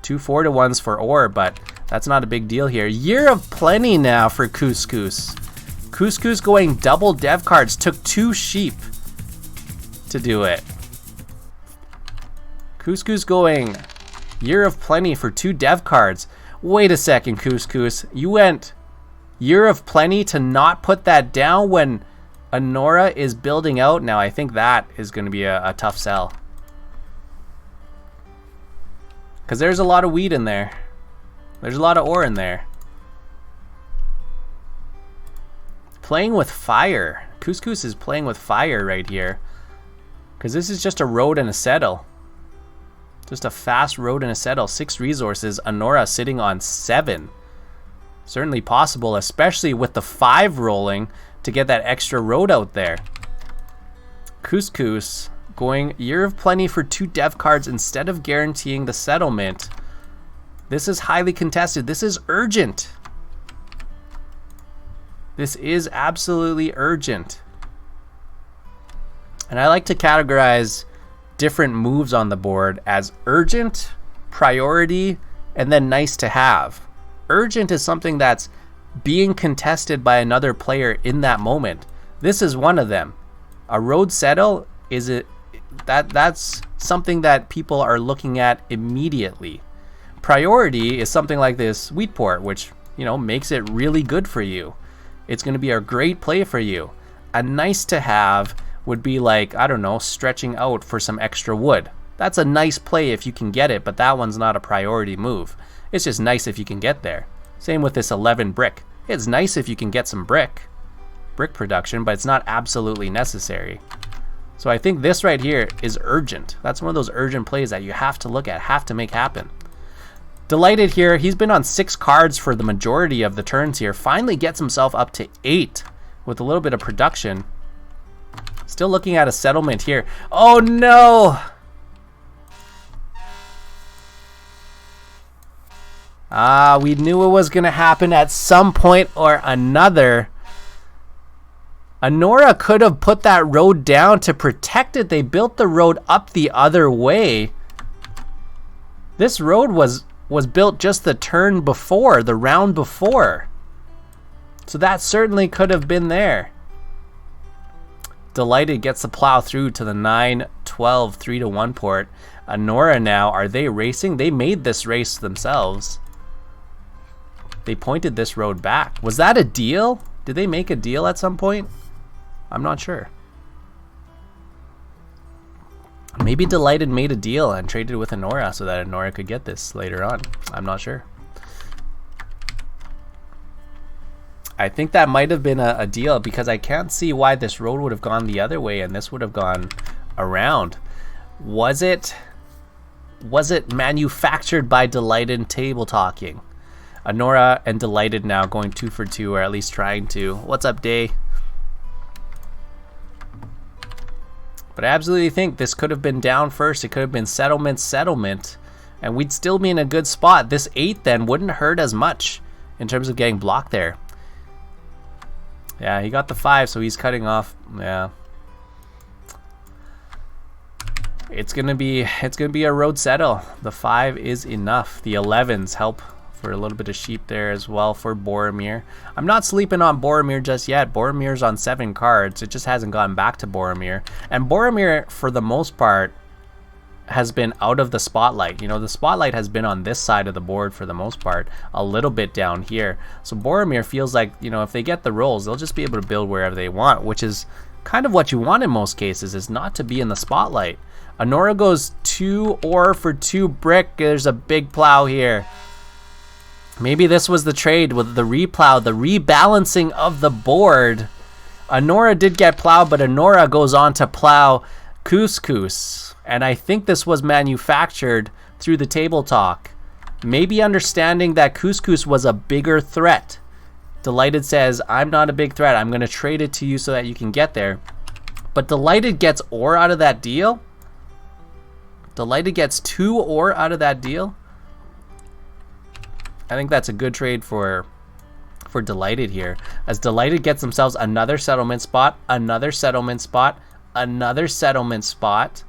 [SPEAKER 1] 2 4-1s for ore, but that's not a big deal here. Year of plenty now for Couscous. Couscous going double dev cards. Took 2 sheep to do it. Couscous going year of plenty for 2 dev cards. Wait a second, Couscous. You went year of plenty to not put that down when Anora is building out. Now I think that is going to be a tough sell. Because there's a lot of wheat in there. There's a lot of ore in there. Playing with fire. Couscous is playing with fire right here. Because this is just a road and a settle. Just a fast road and a settle. 6 resources. Anora sitting on 7. Certainly possible, especially with the 5 rolling to get that extra road out there. Couscous going Year of Plenty for 2 dev cards instead of guaranteeing the settlement. This is highly contested. This is urgent. This is absolutely urgent. And I like to categorize different moves on the board as urgent, priority, and then nice to have. Urgent is something that's being contested by another player in that moment. This is one of them. A road settle that's something that people are looking at immediately. Priority is something like this wheat port, which, you know, makes it really good for you. It's going to be a great play for you. A nice to have would be like, I don't know, stretching out for some extra wood. That's a nice play if you can get it, but that one's not a priority move. It's just nice if you can get there. Same with this 11 brick. It's nice if you can get some brick production, but it's not absolutely necessary. So I think this right here is urgent. That's one of those urgent plays that you have to look at, have to make happen. Dylighted here, he's been on 6 cards for the majority of the turns here. Finally gets himself up to 8 with a little bit of production. Still looking at a settlement here. Oh no! We knew it was going to happen at some point or another. Anora could have put that road down to protect it. They built the road up the other way. This road was built just the turn before, the round before. So that certainly could have been there. Dylighted gets the plow through to the 9-12 3-1 port. Anora now, are they racing? They made this race themselves. They pointed this road back. Was that a deal? Did they make a deal at some point? I'm not sure. Maybe Dylighted made a deal and traded with Anora so that Anora could get this later on. I'm not sure. I think that might have been a deal because I can't see why this road would have gone the other way and this would have gone around. Was it manufactured by Dylighted table talking? Anora and Dylighted now going 2 for 2, or at least trying to. What's up, Day? But I absolutely think this could have been down first. It could have been settlement, and we'd still be in a good spot. This 8 then wouldn't hurt as much in terms of getting blocked there. Yeah, he got the 5, so he's cutting off. Yeah. It's gonna be a road settle. The 5 is enough. The 11s help for a little bit of sheep there as well for Boromir. I'm not sleeping on Boromir just yet. Boromir's on 7 cards. It just hasn't gone back to Boromir. And Boromir, for the most part, has been out of the spotlight. You know, the spotlight has been on this side of the board for the most part, a little bit down here. So Boromir feels like, you know, if they get the rolls, they'll just be able to build wherever they want, which is kind of what you want in most cases, is not to be in the spotlight. Anora goes 2 ore for 2 brick. There's a big plow here. Maybe this was the trade with the replow, the rebalancing of the board. Anora did get plowed, but Anora goes on to plow Couscous. And I think this was manufactured through the table talk. Maybe understanding that Couscous was a bigger threat. Dylighted says, I'm not a big threat. I'm going to trade it to you so that you can get there. But Dylighted gets ore out of that deal. Dylighted gets 2 ore out of that deal. I think that's a good trade for Dylighted here, as Dylighted gets themselves another settlement spot, another settlement spot, another settlement spot.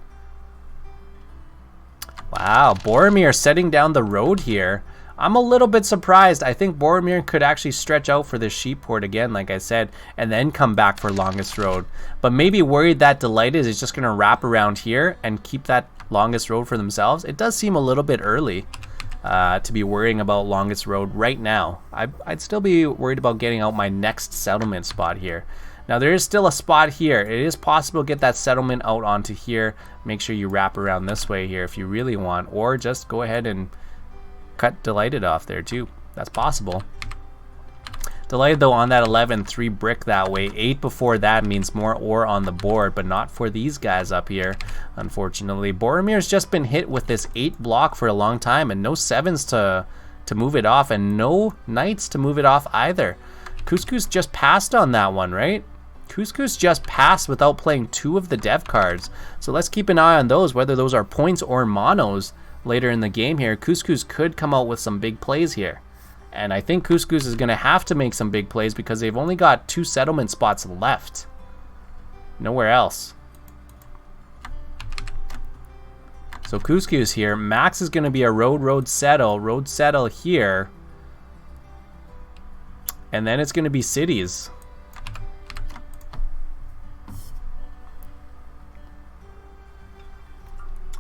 [SPEAKER 1] Wow, Boromir setting down the road here. I'm a little bit surprised. I think Boromir could actually stretch out for this sheep port again, like I said, and then come back for longest road. But maybe worried that Dylighted is just going to wrap around here and keep that longest road for themselves. It does seem a little bit early to be worrying about longest road right now. I'd still be worried about getting out my next settlement spot here. Now there is still a spot here. It is possible to get that settlement out onto here. Make sure you wrap around this way here if you really want, or just go ahead and cut Dylighted off there too. That's possible. Delighted though on that 11, 3 brick that way. 8 before that means more ore on the board, but not for these guys up here, unfortunately. Boromir's just been hit with this 8 block for a long time, and no 7s to move it off, and no knights to move it off either. Couscous just passed on that one, right? Couscous just passed without playing 2 of the dev cards. So let's keep an eye on those, whether those are points or monos later in the game here. Couscous could come out with some big plays here. And I think Couscous is going to have to make some big plays because they've only got 2 settlement spots left. Nowhere else. So Couscous here. Max is going to be a road settle here. And then it's going to be cities.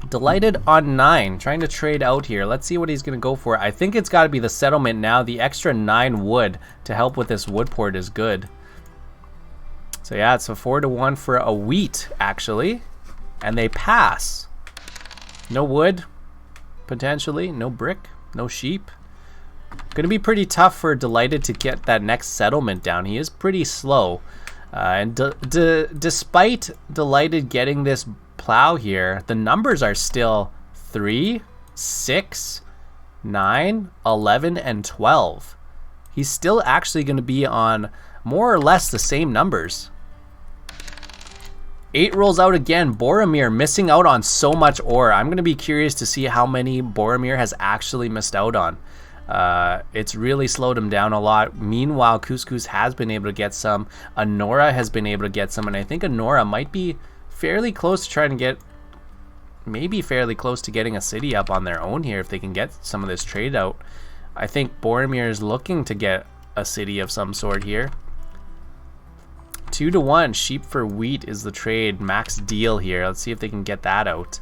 [SPEAKER 1] Dylighted on 9, trying to trade out here. Let's see what he's going to go for. I think it's got to be the settlement now. The extra 9 wood to help with this wood port is good. So yeah, it's a 4-1 for a wheat, actually. And they pass. No wood, potentially. No brick, no sheep. Going to be pretty tough for Dylighted to get that next settlement down. He is pretty slow. And despite Dylighted getting this plow here, the numbers are still 3, 6, 9, 11, and 12. He's still actually going to be on more or less the same numbers. 8 rolls out again. Boromir missing out on so much ore. I'm going to be curious to see how many Boromir has actually missed out on. It's really slowed him down a lot. Meanwhile, Couscous has been able to get some. Honora has been able to get some, and I think Honora might be fairly close to trying to get, maybe fairly close to getting a city up on their own here if they can get some of this trade out. I think Boromir is looking to get a city of some sort here. 2-1, sheep for wheat is the trade max deal here. Let's see if they can get that out.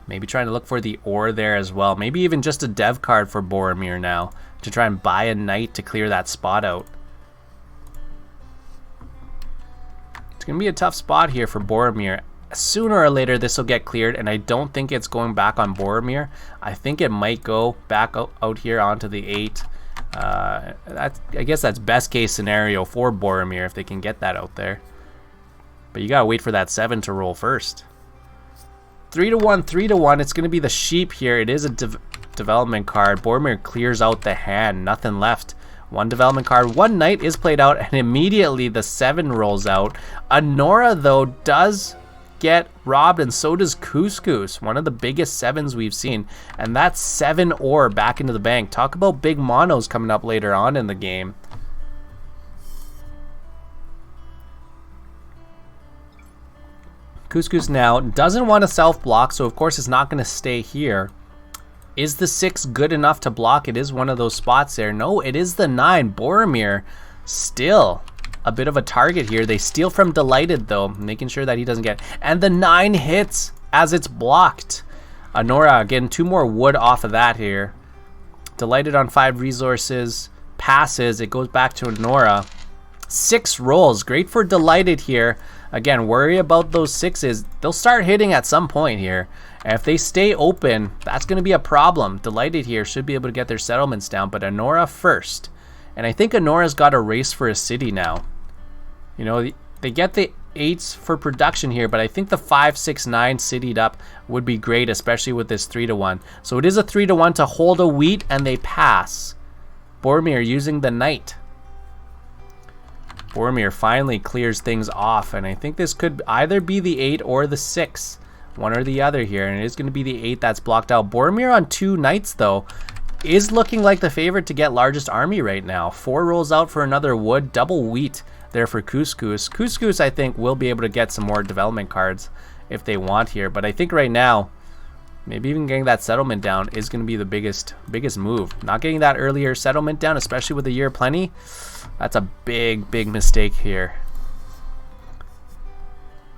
[SPEAKER 1] Maybe trying to look for the ore there as well. Maybe even just a dev card for Boromir now to try and buy a knight to clear that spot out. It's going to be a tough spot here for Boromir. Sooner or later this will get cleared, and I don't think it's going back on Boromir. I think it might go back out here onto the 8. I guess that's best case scenario for Boromir if they can get that out there. But you gotta wait for that 7 to roll first. 3-1, 3-1. It's going to be the sheep here. It is a development card. Boromir clears out the hand. Nothing left. 1 development card. 1 knight is played out, and immediately the 7 rolls out. Honora, though, does get robbed, and so does Couscous. One of the biggest 7s we've seen. And that's 7 ore back into the bank. Talk about big monos coming up later on in the game. Couscous now doesn't want to self-block, so of course it's not going to stay here. Is the 6 good enough to block? It is one of those spots there. No, it is the 9. Boromir still a bit of a target here. They steal from Dylighted, though, making sure that he doesn't get... And the 9 hits as it's blocked. Honora getting 2 more wood off of that here. Dylighted on 5 resources. Passes. It goes back to Honora. 6 rolls. Great for Dylighted here. Again, worry about those 6s. They'll start hitting at some point here. And if they stay open, that's going to be a problem. Dylighted here should be able to get their settlements down, but Honora first. And I think Honora's got a race for a city now. You know, they get the 8s for production here, but I think the 5, 6, 9 citied up would be great, especially with this 3-1. So it is a 3-1 to hold a wheat, and they pass. Boromir using the knight. Boromir finally clears things off, and I think this could either be the 8 or the 6. One or the other here, and it is going to be the 8 that's blocked out. Boromir on 2 knights, though, is looking like the favorite to get largest army right now. 4 rolls out for another wood. Double wheat there for Couscous. Couscous, I think, will be able to get some more development cards if they want here, but I think right now, maybe even getting that settlement down is going to be the biggest move. Not getting that earlier settlement down, especially with the year plenty, that's a big mistake here.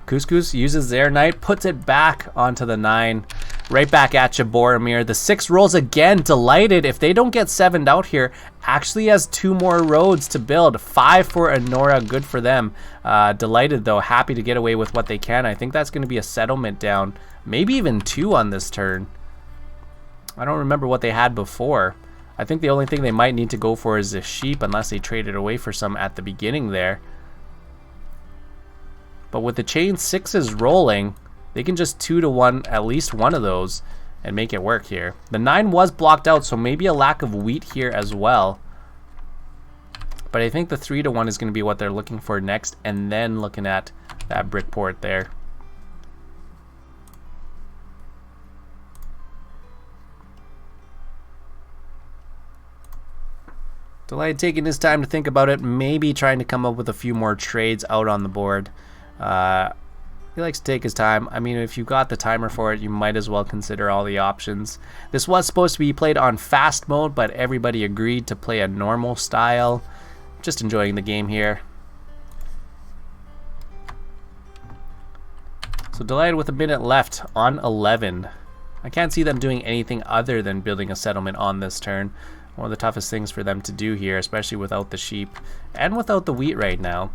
[SPEAKER 1] Couscous uses their knight, puts it back onto the 9. Right back at you, Boromir. The 6 rolls again. Dylighted, if they don't get 7'd out here, actually has 2 more roads to build. 5 for Honora, good for them. Dylighted, though, happy to get away with what they can. I think that's going to be a settlement down. Maybe even 2 on this turn. I don't remember what they had before. I think the only thing they might need to go for is the sheep, unless they traded away for some at the beginning there. But with the chain 6s rolling, they can just 2-1 at least one of those and make it work here. The 9 was blocked out, so maybe a lack of wheat here as well. But I think the 3-1 is going to be what they're looking for next, and then looking at that brick port there. Dylighted taking his time to think about it, maybe trying to come up with a few more trades out on the board. He likes to take his time. I mean, if you got the timer for it, you might as well consider all the options. This was supposed to be played on fast mode, but everybody agreed to play a normal style. Just enjoying the game here. So Dylighted with a minute left on 11. I can't see them doing anything other than building a settlement on this turn. One of the toughest things for them to do here, especially without the sheep and without the wheat right now.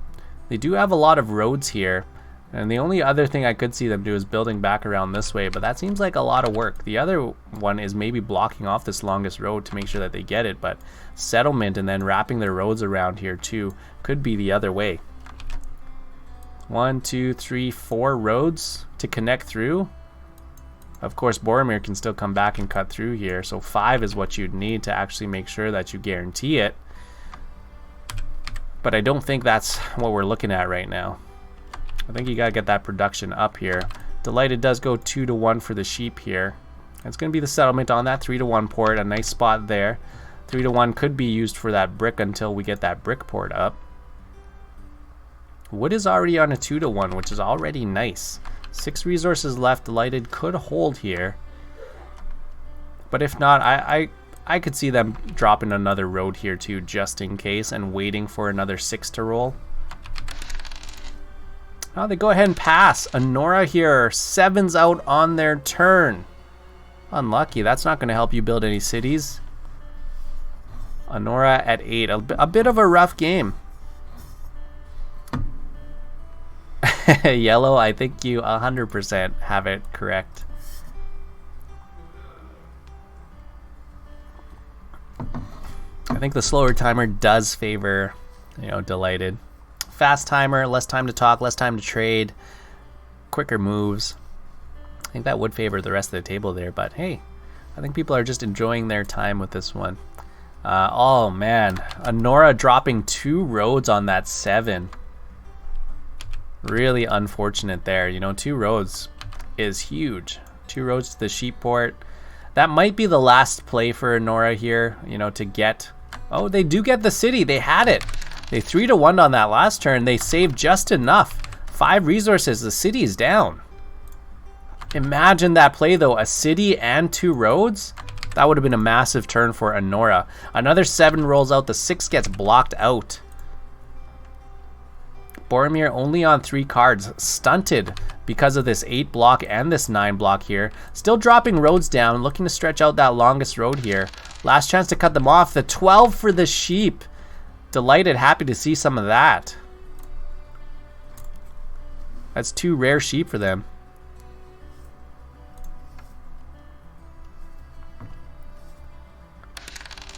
[SPEAKER 1] They do have a lot of roads here, and the only other thing I could see them do is building back around this way, but that seems like a lot of work. The other one is maybe blocking off this longest road to make sure that they get it, but settlement and then wrapping their roads around here too could be the other way. 1, 2, 3, 4 roads to connect through. Of course, Boromir can still come back and cut through here, so 5 is what you'd need to actually make sure that you guarantee it. But I don't think that's what we're looking at right now. I think you gotta get that production up here. Dylighted does go 2-1 for the sheep here. It's gonna be the settlement on that 3-1 port, a nice spot there. 3-1 could be used for that brick until we get that brick port up. Wood is already on a 2-1, which is already nice. 6 resources left. Dylighted could hold here, but if not, I could see them dropping another road here too, just in case, and waiting for another 6 to roll. Oh, they go ahead and pass. Anora here, 7's out on their turn. Unlucky. That's not going to help you build any cities. Anora at 8. A bit of a rough game. Yellow, I think you 100% have it correct. I think the slower timer does favor, Dylighted. Fast timer, less time to talk, less time to trade, quicker moves. I think that would favor the rest of the table there, but hey, I think people are just enjoying their time with this one. Oh man, Anora dropping 2 roads on that 7. Really unfortunate there. 2 roads is huge. 2 roads to the sheep port. That might be the last play for Anora here, to get... Oh, they do get the city. They had it. They 3-1 on that last turn. They saved just enough. 5 resources. The city is down. Imagine that play, though. A city and 2 roads. That would have been a massive turn for Anora. Another 7 rolls out. The 6 gets blocked out. Boromir only on 3 cards, stunted because of this 8 block and this 9 block here. Still dropping roads down, looking to stretch out that longest road here. Last chance to cut them off. The 12 for the sheep. Dylighted, happy to see some of that. That's 2 rare sheep for them.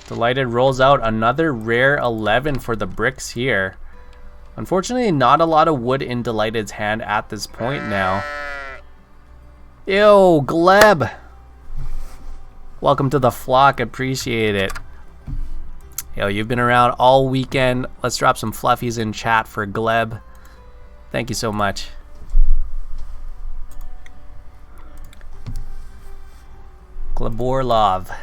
[SPEAKER 1] Dylighted rolls out another rare 11 for the bricks here. Unfortunately, not a lot of wood in Dylighted's hand at this point now. Ew, Gleb. Welcome to the flock, appreciate it. Yo, you've been around all weekend. Let's drop some fluffies in chat for Gleb. Thank you so much. Gleborlov,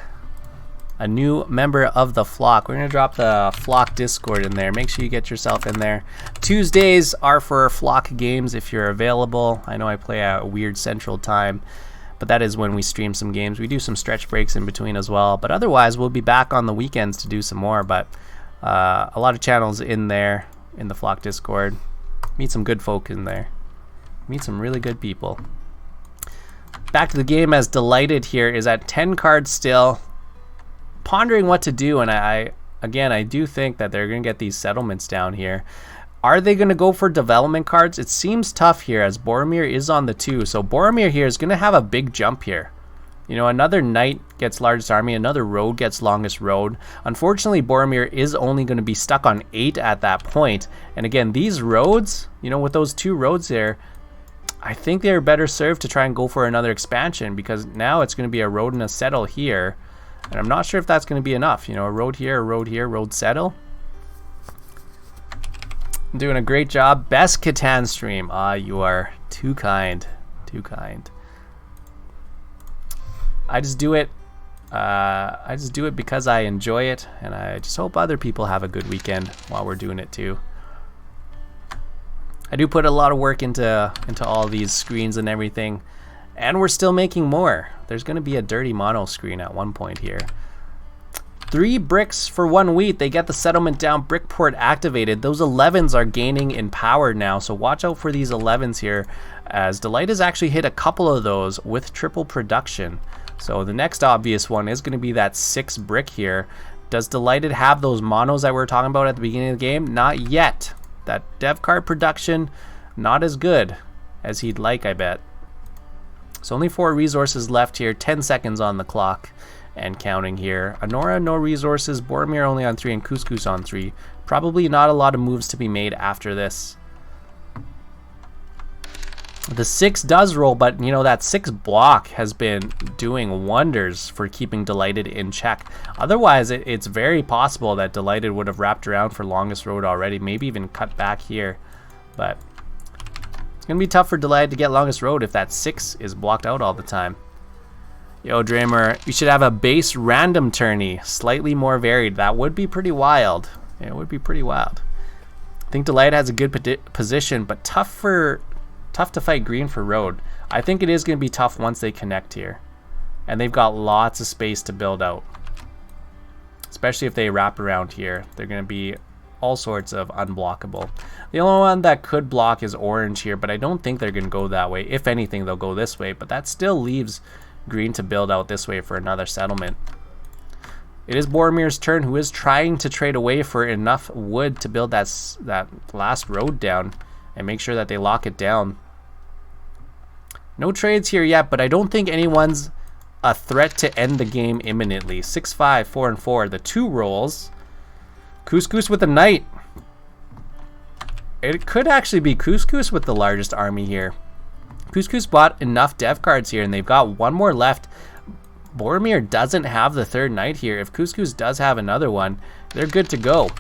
[SPEAKER 1] a new member of the flock. We're gonna drop the flock Discord in there. Make sure you get yourself in there. Tuesdays are for flock games if you're available. I know I play at a weird central time, but that is when we stream some games. We do some stretch breaks in between as well, but otherwise we'll be back on the weekends to do some more. But a lot of channels in there in the flock Discord. Meet some good folk in there. Meet some really good people. Back to the game as Dylighted here is at 10 cards still. Pondering what to do, and I do think that they're going to get these settlements down here. Are they going to go for development cards? It seems tough here as Boromir is on the 2, so Boromir here is going to have a big jump here. You know, another knight gets largest army, another road gets longest road. Unfortunately, Boromir is only going to be stuck on 8 at that point. And again, these roads, you know, with those 2 roads there, I think they're better served to try and go for another expansion, because now it's going to be a road and a settle here. And I'm not sure if that's going to be enough. You know, a road here, road settle. I'm doing a great job. Best Catan stream. Ah, you are too kind. Too kind. I just do it. I just do it because I enjoy it, and I just hope other people have a good weekend while we're doing it too. I do put a lot of work into all these screens and everything, and we're still making more. There's going to be a dirty mono screen at one point here. 3 bricks for 1 wheat. They get the settlement down. Brickport activated. Those 11s are gaining in power now, so watch out for these 11s here, as Delight has actually hit a couple of those with triple production. So the next obvious one is going to be that 6 brick here. Does Delighted have those monos that we were talking about at the beginning of the game? Not yet. That dev card production, not as good as he'd like, I bet. So only 4 resources left here, 10 seconds on the clock and counting here. Anora, no resources. Boromir only on 3 and Couscous on 3. Probably not a lot of moves to be made after this. The 6 does roll, but you know, that 6 block has been doing wonders for keeping Delighted in check. Otherwise, it's very possible that Delighted would have wrapped around for longest road already, maybe even cut back here. But it's going to be tough for Delighted to get longest road if that 6 is blocked out all the time. Yo, Dreamer, you should have a base random tourney, slightly more varied. That would be pretty wild. It would be pretty wild. I think Delighted has a good position, but tough to fight green for road. I think it is going to be tough once they connect here. And they've got lots of space to build out. Especially if they wrap around here. They're going to be all sorts of unblockable. The only one that could block is orange here, but I don't think they're going to go that way. If anything, they'll go this way, but that still leaves green to build out this way for another settlement. It is Boromir's turn, who is trying to trade away for enough wood to build that last road down and make sure that they lock it down. No trades here yet, but I don't think anyone's a threat to end the game imminently. 6-5, 4-4. The 2 rolls. Couscous with a knight. It could actually be Couscous with the largest army here. Couscous bought enough dev cards here, and they've got 1 more left. Boromir doesn't have the 3rd knight here. If Couscous does have another one, they're good to go.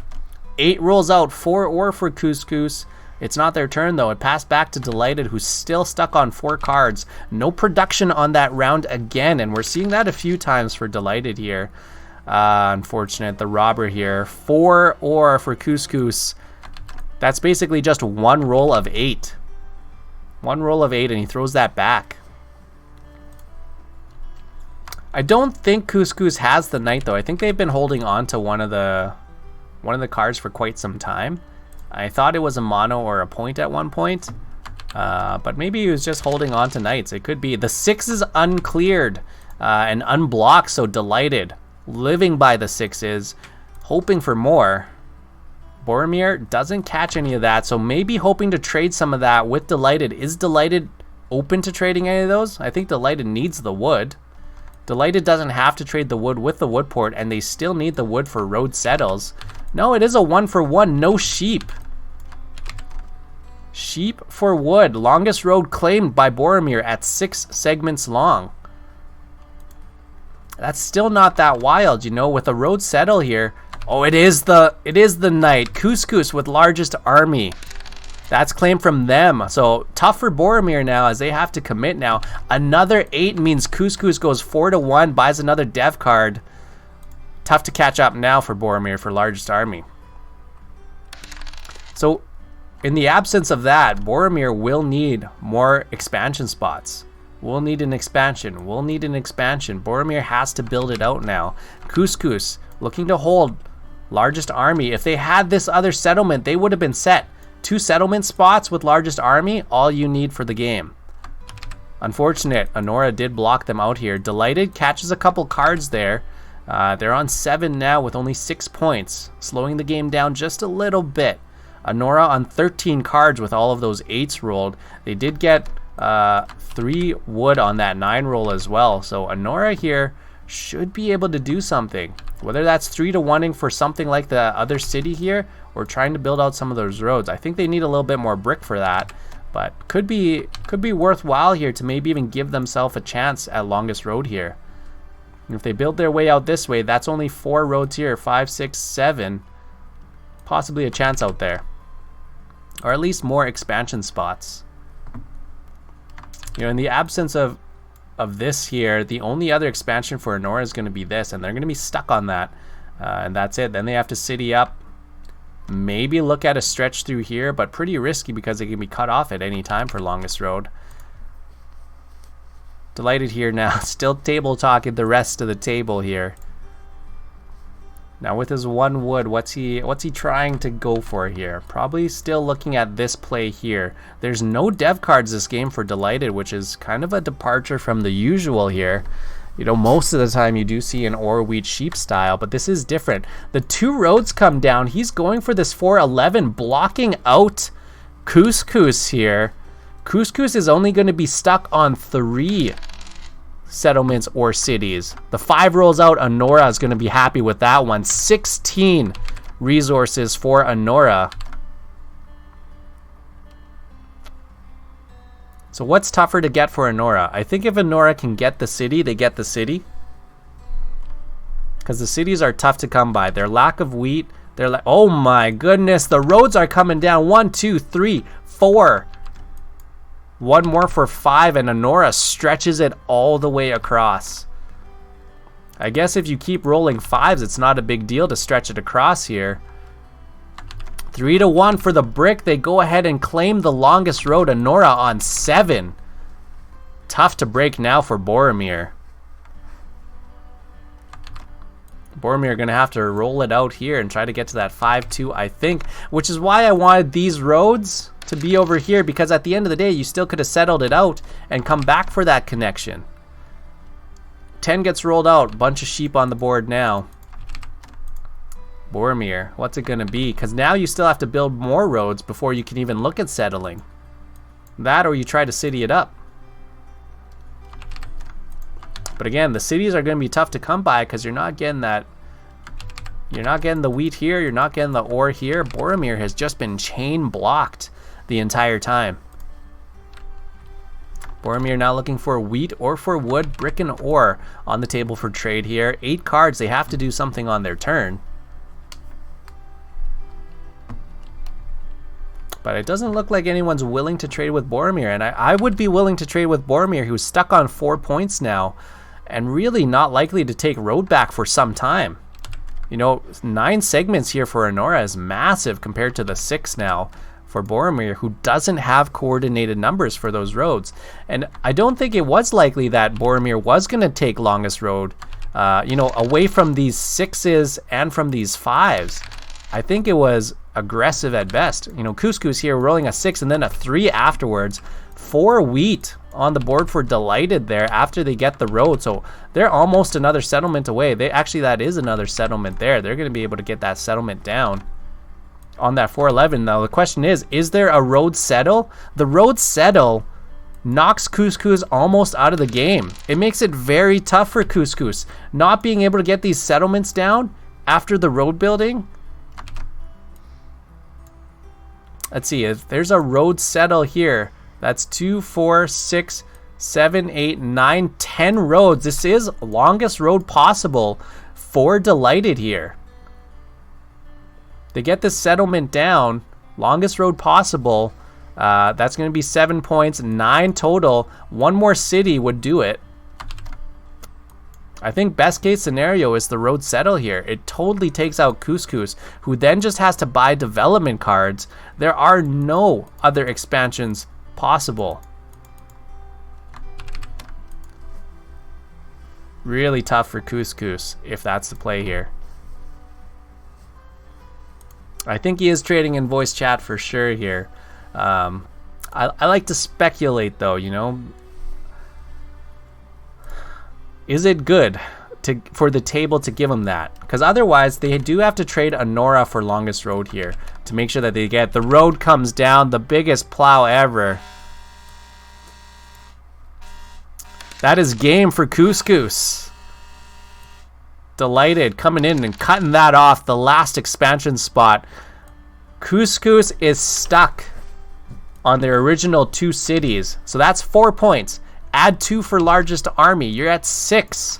[SPEAKER 1] 8 rolls out, 4 ore for Couscous. It's not their turn though. It passed back to Dylighted, who's still stuck on 4 cards. No production on that round again, and we're seeing that a few times for Dylighted here. Unfortunate, the robber here. 4 ore for Couscous. That's basically just 1 roll of 8. 1 roll of 8, and he throws that back. I don't think Couscous has the knight though. I think they've been holding on to one of the cards for quite some time. I thought it was a mono or a point at one point, but maybe he was just holding on to knights. It could be. The 6 is uncleared and unblocked, so Dylighted, living by the 6s, hoping for more. Boromir doesn't catch any of that, so maybe hoping to trade some of that with Dylighted. Is Dylighted open to trading any of those? I think Dylighted needs the wood. Dylighted doesn't have to trade the wood with the wood port, and they still need the wood for road settles. No, it is a 1-for-1. No sheep. Sheep for wood. Longest road claimed by Boromir at 6 segments long. That's still not that wild, you know, with a road settle here. Oh, it is the knight. Couscous with largest army. That's claimed from them. So tough for Boromir now, as they have to commit now. Another 8 means Couscous goes 4-1, buys another dev card. Tough to catch up now for Boromir for largest army. So in the absence of that, Boromir will need more expansion spots. We'll need an expansion. We'll need an expansion. Boromir has to build it out now. Couscous looking to hold largest army. If they had this other settlement, they would have been set. 2 settlement spots with largest army, all you need for the game. Unfortunate, Anora did block them out here. Dylighted catches a couple cards there. They're on 7 now with only 6 points, slowing the game down just a little bit. Anora on 13 cards with all of those 8s rolled. They did get 3 wood on that 9 roll as well. So Honora here should be able to do something. Whether that's 3 to 1ing for something like the other city here, or trying to build out some of those roads. I think they need a little bit more brick for that, but could be worthwhile here to maybe even give themselves a chance at longest road here. And if they build their way out this way, that's only 4 roads here, 5, 6, 7. Possibly a chance out there, or at least more expansion spots. You know, in the absence of this here, the only other expansion for Honora is going to be this, and they're going to be stuck on that, and that's it. Then they have to city up, maybe look at a stretch through here, but pretty risky because they can be cut off at any time for longest road. Dylighted here now, still table talking the rest of the table here. Now with his 1 wood, what's he trying to go for here? Probably still looking at this play here. There's no dev cards this game for Dylighted, which is kind of a departure from the usual here. You know, most of the time you do see an ore wheat sheep style, but this is different. The 2 roads come down. He's going for this 411, blocking out Couscous here. Couscous is only going to be stuck on 3 settlements or cities. The 5 rolls out. Honora is going to be happy with that one. 16 resources for Honora. So what's tougher to get for Honora? I think if Honora can get the city, they get the city. Because the cities are tough to come by. Their lack of wheat. Oh my goodness. The roads are coming down. 1, 2, 3, 4. 1 more for 5, and Honora stretches it all the way across. I guess if you keep rolling 5s, it's not a big deal to stretch it across here. 3 to 1 for the brick. They go ahead and claim the longest road. Honora on 7. Tough to break now for Boromir. Boromir going to have to roll it out here and try to get to that 5-2, I think, which is why I wanted these roads to be over here, because at the end of the day, you still could have settled it out and come back for that connection. 10 gets rolled out. Bunch of sheep on the board now. Boromir, what's it going to be? Because now you still have to build more roads before you can even look at settling. That, or you try to city it up. But again, the cities are going to be tough to come by because you're not getting that. You're not getting the wheat here. You're not getting the ore here. Boromir has just been chain blocked the entire time. Boromir now looking for wheat or for wood, brick, and ore on the table for trade here. 8 cards. They have to do something on their turn. But it doesn't look like anyone's willing to trade with Boromir. And I would be willing to trade with Boromir, who's stuck on 4 points now and really not likely to take road back for some time. You know, 9 segments here for Honora is massive compared to the 6 now for Boromir, who doesn't have coordinated numbers for those roads. And I don't think it was likely that Boromir was going to take longest road, you know, away from these 6s and from these 5s. I think it was aggressive at best. You know, Couscous here rolling a 6 and then a 3 afterwards. 4 wheat on the board for Dylighted there after they get the road. So they're almost another settlement away. Actually, that is another settlement there. They're going to be able to get that settlement down on that 411. Now the question is there a road settle? The road settle knocks Couscous almost out of the game. It makes it very tough for Couscous. Not being able to get these settlements down after the road building. Let's see, if there's a road settle here, that's 2, 4, 6, 7, 8, 9, 10 roads. This is longest road possible for Dylighted here. They get this settlement down, longest road possible. That's going to be 7 points, 9 total. 1 more city would do it. I think best case scenario is the road settle here. It totally takes out Couscous, who then just has to buy development cards. There are no other expansions possible. Really tough for Couscous if that's the play here. I think he is trading in voice chat for sure here. I like to speculate though, you know. Is it good for the table to give them that? Because otherwise, they do have to trade Honora for longest road here to make sure that they get the road comes down, the biggest plow ever. That is game for Couscous. Dylighted coming in and cutting that off, the last expansion spot. Couscous is stuck on their original 2 cities. So that's 4 points. Add 2 for largest army. You're at 6.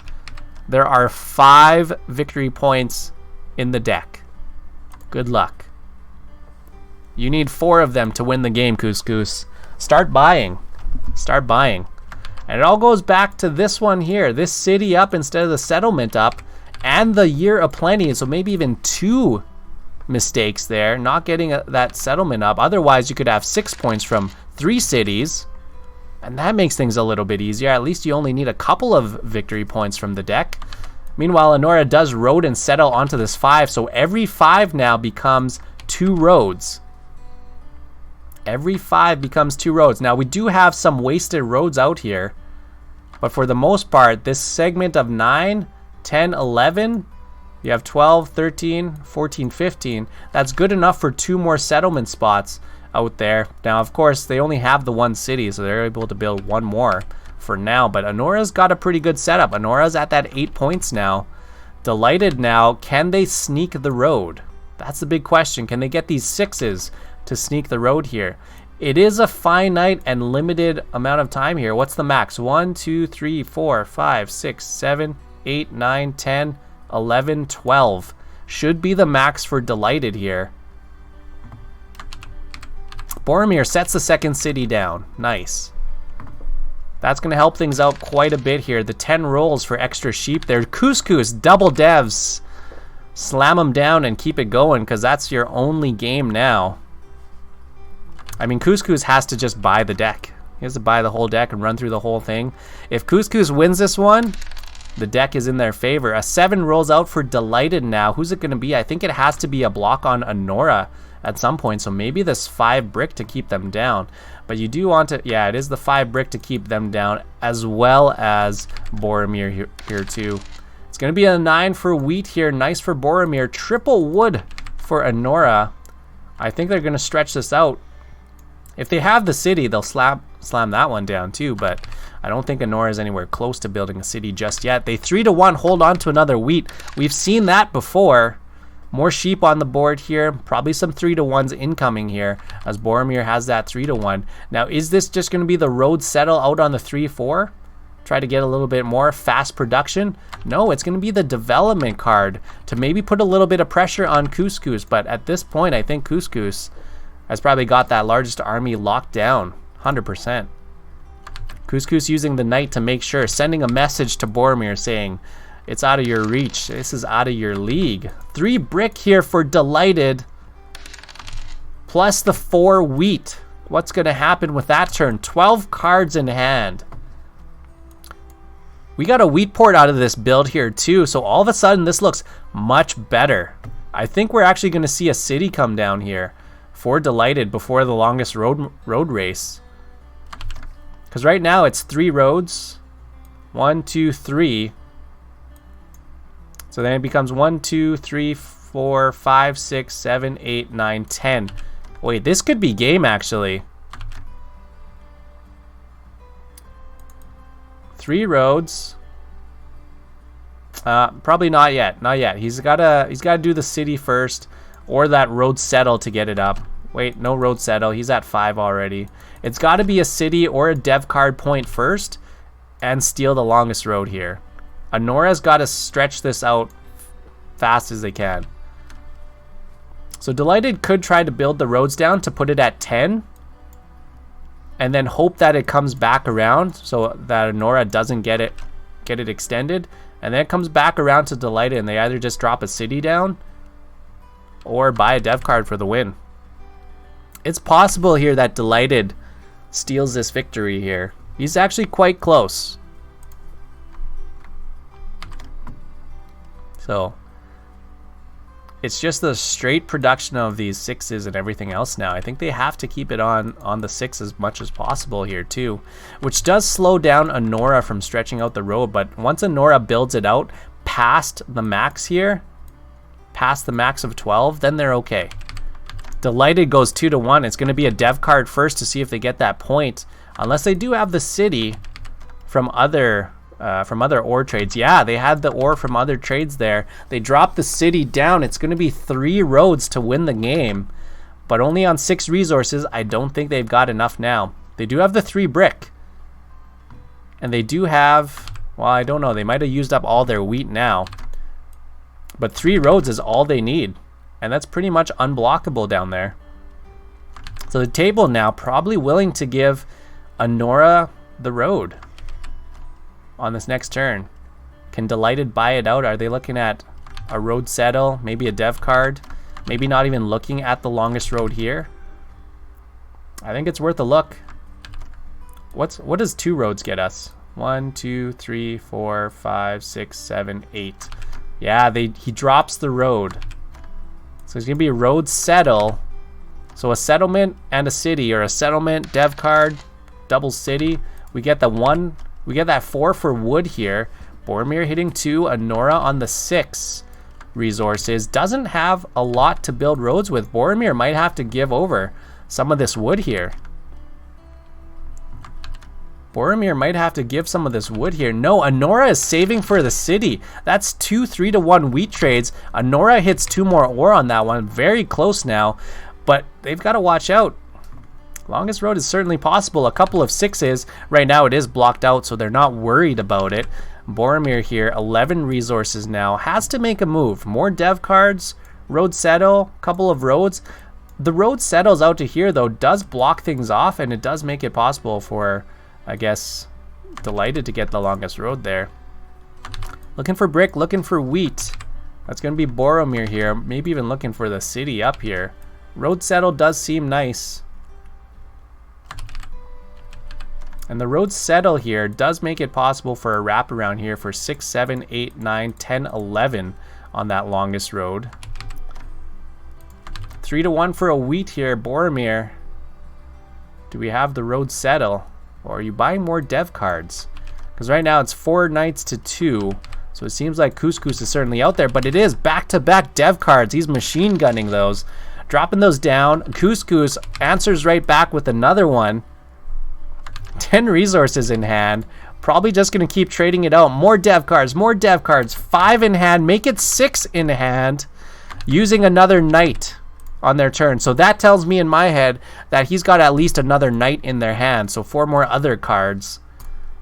[SPEAKER 1] There are 5 victory points in the deck. Good luck. You need 4 of them to win the game, Couscous. Start buying. Start buying. And it all goes back to this one here. This city up instead of the settlement up. And the year of plenty. So maybe even 2 mistakes there. Not getting that settlement up. Otherwise, you could have 6 points from 3 cities. And that makes things a little bit easier. At least you only need a couple of victory points from the deck. Meanwhile, Honora does road and settle onto this 5. So every 5 now becomes 2 roads. Every 5 becomes 2 roads. Now, we do have some wasted roads out here. But for the most part, this segment of 9, 10, 11, you have 12, 13, 14, 15. That's good enough for 2 more settlement spots out there. Now, of course, they only have the 1 city, so they're able to build 1 more for now. But Honora's got a pretty good setup. Honora's at that 8 points now. Dylighted now, can they sneak the road? That's the big question. Can they get these 6s to sneak the road here? It is a finite and limited amount of time here. What's the max? 1, 2, 3, 4, 5, 6, 7, 8, 9, 10, 11, 12. Should be the max for Dylighted here. Boromir sets the 2nd city down. Nice. That's going to help things out quite a bit here. The 10 rolls for extra sheep there. Couscous, double devs. Slam them down and keep it going, because that's your only game now. I mean, Couscous has to just buy the deck. He has to buy the whole deck and run through the whole thing. If Couscous wins this one, the deck is in their favor. A 7 rolls out for Dylighted now. Who's it going to be? I think it has to be a block on Honora at some point. So maybe this 5 brick to keep them down. But you do want to, yeah, it is the 5 brick to keep them down, as well as Boromir here too. It's going to be a 9 for wheat here. Nice for Boromir. Triple wood for Honora. I think they're going to stretch this out. If they have the city, they'll slam that one down too, but I don't think Honora is anywhere close to building a city just yet. They 3-1 hold on to another wheat. We've seen that before. More sheep on the board here. Probably some 3-1s incoming here, as Boromir has that 3-1. Now, is this just going to be the road settle out on the 3-4? Try to get a little bit more fast production? No, it's going to be the development card to maybe put a little bit of pressure on Couscous, but at this point, I think Couscous has probably got that largest army locked down, 100%. Couscous using the knight to make sure, sending a message to Boromir saying, it's out of your reach. This is out of your league. 3 brick here for Dylighted, plus the 4 wheat. What's going to happen with that turn? 12 cards in hand. We got a wheat port out of this build here too, so all of a sudden this looks much better. I think we're actually going to see a city come down here for Dylighted before the longest road race. Because right now it's 3 roads. 1, 2, 3. So then it becomes 1, 2, 3, 4, 5, 6, 7, 8, 9, 10. Wait, this could be game actually. 3 roads. Probably not yet. Not yet. He's gotta do the city first, or that road settle to get it up. Wait, no road settle. He's at 5 already. It's got to be a city or a dev card point first, and steal the longest road here. Honora's got to stretch this out fast as they can. So Dylighted could try to build the roads down to put it at 10, and then hope that it comes back around so that Honora doesn't get it extended, and then it comes back around to Dylighted, and they either just drop a city down or buy a dev card for the win. It's possible here that Dylighted steals this victory here. He's actually quite close. So it's just the straight production of these 6s and everything else now. I think they have to keep it on the 6 as much as possible here too, which does slow down Honora from stretching out the road. But once Honora builds it out past the max here, past the max of 12, then they're okay. Dylighted goes 2-1. It's going to be a dev card first to see if they get that point. Unless they do have the city from other ore trades. Yeah, they had the ore from other trades there. They dropped the city down. It's going to be 3 roads to win the game, but only on 6 resources. I don't think they've got enough now. They do have the 3 brick, and they do have, well, I don't know, they might have used up all their wheat now, but 3 roads is all they need, and that's pretty much unblockable down there. So the table now probably willing to give Anora the road on this next turn. Can Dylighted buy it out? Are they looking at a road settle, maybe a dev card, maybe not even looking at the longest road here? I think it's worth a look. What does 2 roads get us? 1, 2, 3, 4, 5, 6, 7, 8. Yeah, he drops the road. So it's gonna be a road settle. So a settlement and a city, or a settlement, dev card, double city. We get that 4 for wood here. Boromir hitting 2, Anora on the 6 resources. Doesn't have a lot to build roads with. Boromir might have to give over some of this wood here. Boromir might have to give some of this wood here. No, Anora is saving for the city. That's 2 3-to-1 wheat trades. Anora hits 2 more ore on that one. Very close now, but they've got to watch out. Longest road is certainly possible. A couple of 6s. Right now it is blocked out, so they're not worried about it. Boromir here, 11 resources now. Has to make a move. More dev cards. Road settle. Couple of roads. The road settles out to here, though, does block things off, and it does make it possible for, I guess, Dylighted to get the longest road there. Looking for brick, looking for wheat. That's going to be Boromir here. Maybe even looking for the city up here. Road settle does seem nice. And the road settle here does make it possible for a wraparound here for 6, 7, 8, 9, 10, 11 on that longest road. 3-to-1 for a wheat here, Boromir. Do we have the road settle? Or are you buying more dev cards? Because right now it's 4 knights to 2. So it seems like Couscous is certainly out there. But it is back-to-back dev cards. He's machine gunning those. Dropping those down. Couscous answers right back with another one. 10 resources in hand. Probably just going to keep trading it out. More dev cards. More dev cards. 5 in hand. Make it 6 in hand. Using another knight on their turn. So that tells me in my head that he's got at least another knight in their hand. So 4 more other cards.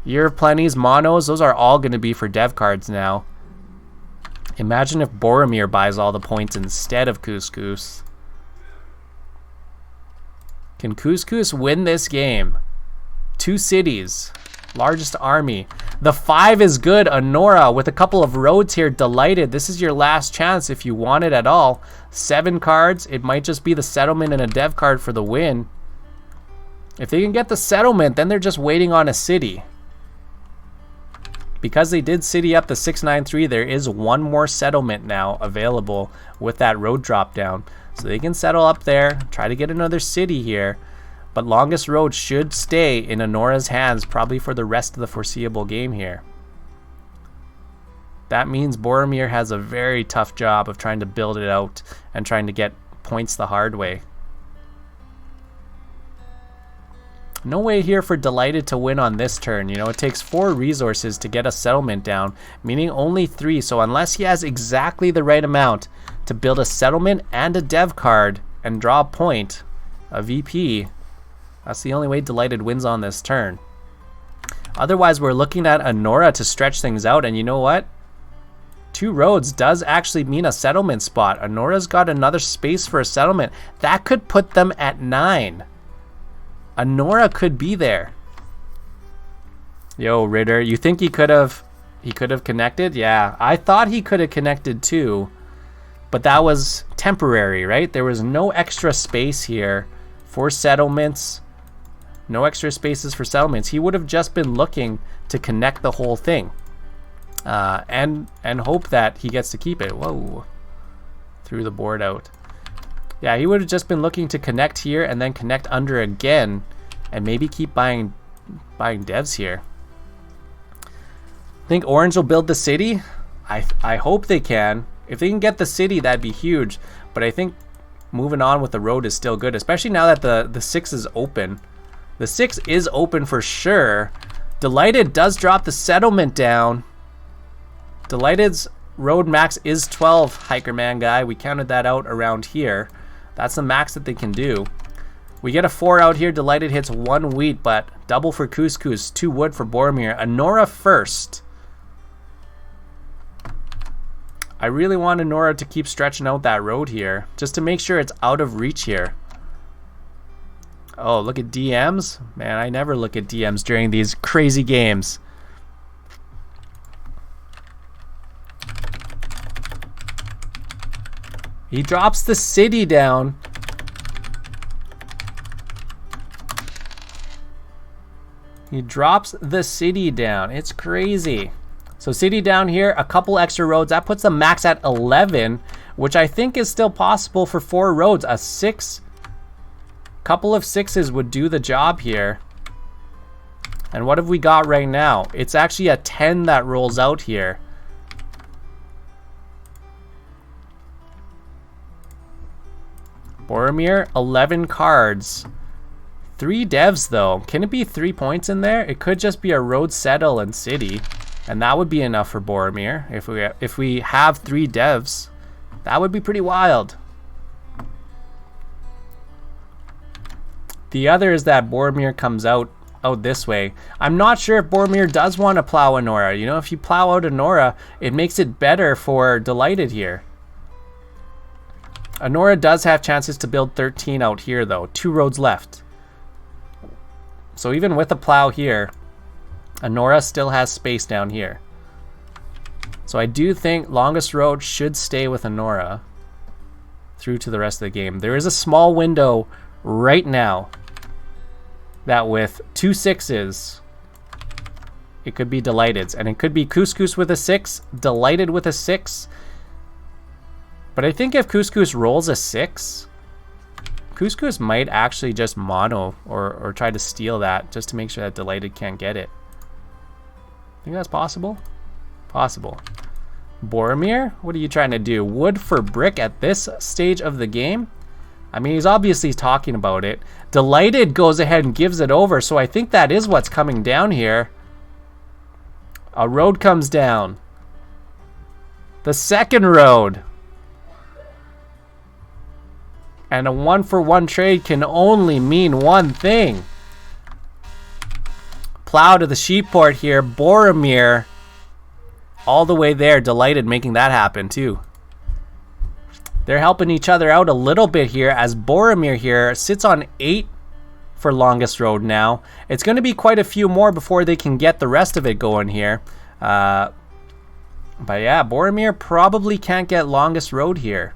[SPEAKER 1] Year of Plenties, monos, those are all going to be for dev cards now. Imagine if Boromir buys all the points instead of Couscous. Can Couscous win this game? 2 cities. Largest army. The 5 is good. Anora with a couple of roads here. Dylighted. This is your last chance if you want it at all. 7 cards. It might just be the settlement and a dev card for the win. If they can get the settlement, then they're just waiting on a city. Because they did city up the 693, there is 1 more settlement now available with that road drop down. So they can settle up there. Try to get another city here. But longest road should stay in Anora's hands probably for the rest of the foreseeable game here. That means Boromir has a very tough job of trying to build it out and trying to get points the hard way. No way here for Dylighted to win on this turn. You know, it takes 4 resources to get a settlement down, meaning only 3. So unless he has exactly the right amount to build a settlement and a dev card and draw a point, a VP, that's the only way Dylighted wins on this turn. Otherwise, we're looking at Anora to stretch things out, and you know what? 2 roads does actually mean a settlement spot. Anora's got another space for a settlement. That could put them at 9. Anora could be there. Yo, Ritter, you think he could have connected? Yeah, I thought he could have connected too, but that was temporary, right? There was no extra space here for settlements. No extra spaces for settlements. He would have just been looking to connect the whole thing, and hope that he gets to keep it. Whoa, threw the board out. Yeah, he would have just been looking to connect here and then connect under again, and maybe keep buying devs here. Think Orange will build the city? I hope they can. If they can get the city, that'd be huge. But I think moving on with the road is still good, especially now that the 6 is open. The 6 is open for sure, Dylighted does drop the settlement down. Delighted's road max is 12, Hiker Man guy. We counted that out around here. That's the max that they can do. We get a 4 out here. Dylighted hits 1 wheat, but double for Couscous, 2 wood for Boromir. Anora first. I really want Anora to keep stretching out that road here, just to make sure it's out of reach here. Oh, look at DMs. Man, I never look at DMs during these crazy games. He drops the city down. He drops the city down. It's crazy. So city down here, a couple extra roads. That puts the max at 11, which I think is still possible for 4 roads. A 6, couple of 6s would do the job here. And what have we got right now? It's actually a 10 that rolls out here. Boromir, 11 cards. 3 devs though. Can it be 3 points in there? It could just be a road settle and city. And that would be enough for Boromir. If we have 3 devs, that would be pretty wild. The other is that Boromir comes out this way. I'm not sure if Boromir does want to plow Anora. You know, if you plow out Anora, it makes it better for Dylighted here. Anora does have chances to build 13 out here though. 2 roads left. So even with a plow here, Anora still has space down here. So I do think longest road should stay with Anora through to the rest of the game. There is a small window right now that with 2 6s, it could be Dylighted's. And it could be Couscous with a 6, Dylighted with a 6. But I think if Couscous rolls a 6, Couscous might actually just mono or try to steal that just to make sure that Dylighted can't get it. Think that's possible? Possible. Boromir, what are you trying to do? Wood for brick at this stage of the game? I mean, he's obviously talking about it. Dylighted goes ahead and gives it over, so I think that is what's coming down here. A road comes down. The second road. And a 1-for-1 trade can only mean one thing. Plow to the sheepport here. Boromir all the way there. Dylighted making that happen too. They're helping each other out a little bit here as Boromir here sits on 8 for longest road now. It's going to be quite a few more before they can get the rest of it going here. But yeah, Boromir probably can't get longest road here.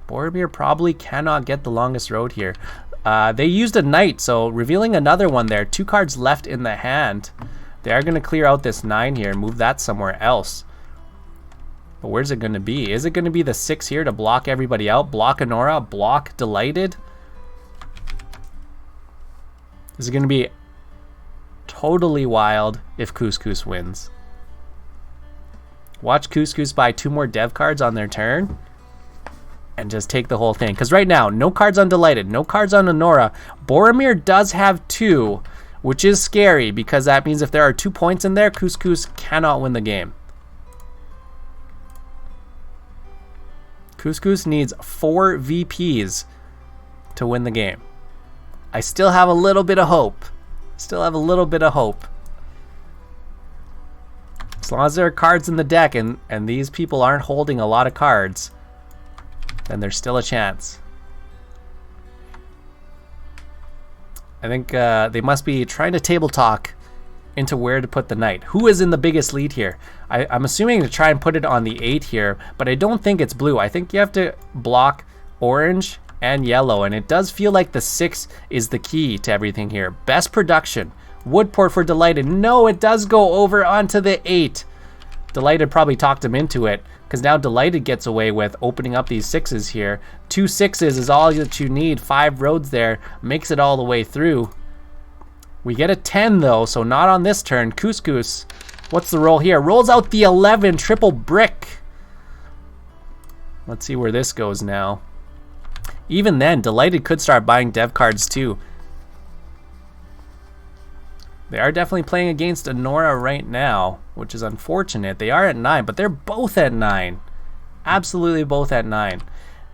[SPEAKER 1] Boromir probably cannot get the longest road here. They used a knight, so revealing another one there. 2 cards left in the hand. They are going to clear out this 9 here and move that somewhere else. But where's it going to be? Is it going to be the 6 here to block everybody out? Block Anora? Block Dylighted? Is it going to be totally wild if Couscous wins? Watch Couscous buy 2 more dev cards on their turn and just take the whole thing. Because right now, no cards on Dylighted, no cards on Anora. Boromir does have 2, which is scary because that means if there are 2 points in there, Couscous cannot win the game. Couscous needs 4 VPs to win the game. I still have a little bit of hope. Still have a little bit of hope. As long as there are cards in the deck and these people aren't holding a lot of cards, then there's still a chance. I think they must be trying to table talk into where to put the knight. Who is in the biggest lead here? I'm assuming to try and put it on the 8 here, but I don't think it's blue. I think you have to block orange and yellow, and it does feel like the 6 is the key to everything here. Best production. Woodport for Dylighted. No, it does go over onto the 8. Dylighted probably talked him into it, because now Dylighted gets away with opening up these 6s here. 2 6s is all that you need. 5 roads there. Makes it all the way through. We get a 10 though, so not on this turn. Couscous, what's the roll here? Rolls out the 11, triple brick. Let's see where this goes now. Even then, Dylighted could start buying dev cards too. They are definitely playing against Honora right now, which is unfortunate. They are at 9, but they're both at 9. Absolutely both at 9.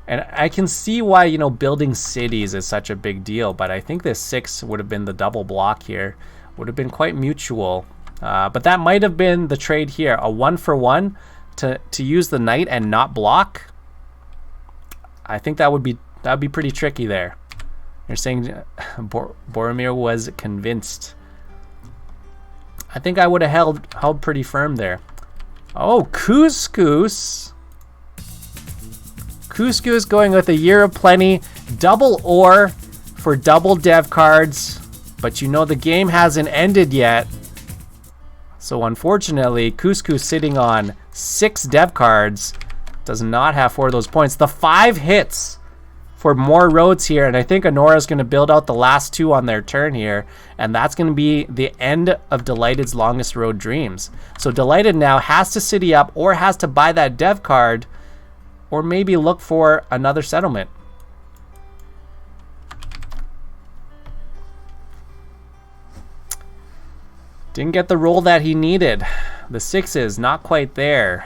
[SPEAKER 1] And I can see why, you know, building cities is such a big deal, but I think this 6 would have been the double block here. Would have been quite mutual. But that might have been the trade here. A 1-for-1 to use the knight and not block. I think that would be pretty tricky there. You're saying Boromir was convinced. I think I would have held pretty firm there. Oh, Couscous. Couscous going with a Year of Plenty. Double ore for double dev cards. But you know the game hasn't ended yet. So unfortunately, Couscous sitting on 6 dev cards does not have 4 of those points. The 5 hits for more roads here, and I think Honora's going to build out the last 2 on their turn here, and that's going to be the end of Delighted's Longest Road Dreams. So Dylighted now has to city up or has to buy that dev card or maybe look for another settlement. Didn't get the roll that he needed. The 6s not quite there.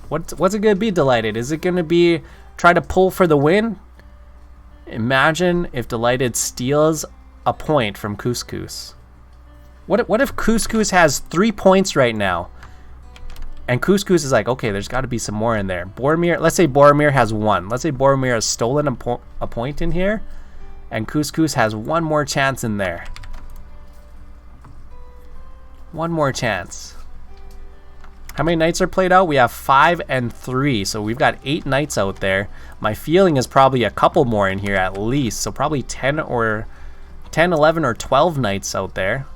[SPEAKER 1] What's it going to be, Dylighted? Is it going to be try to pull for the win? Imagine if Dylighted steals a point from Couscous. What if Couscous has 3 points right now? And Couscous is like, okay, there's got to be some more in there. Boromir, let's say Boromir has 1. Let's say Boromir has stolen a point in here. And Couscous has 1 more chance in there. 1 more chance. How many knights are played out? We have 5 and 3, so we've got 8 knights out there. My feeling is probably a couple more in here at least, so probably 10, 11, or 12 knights out there.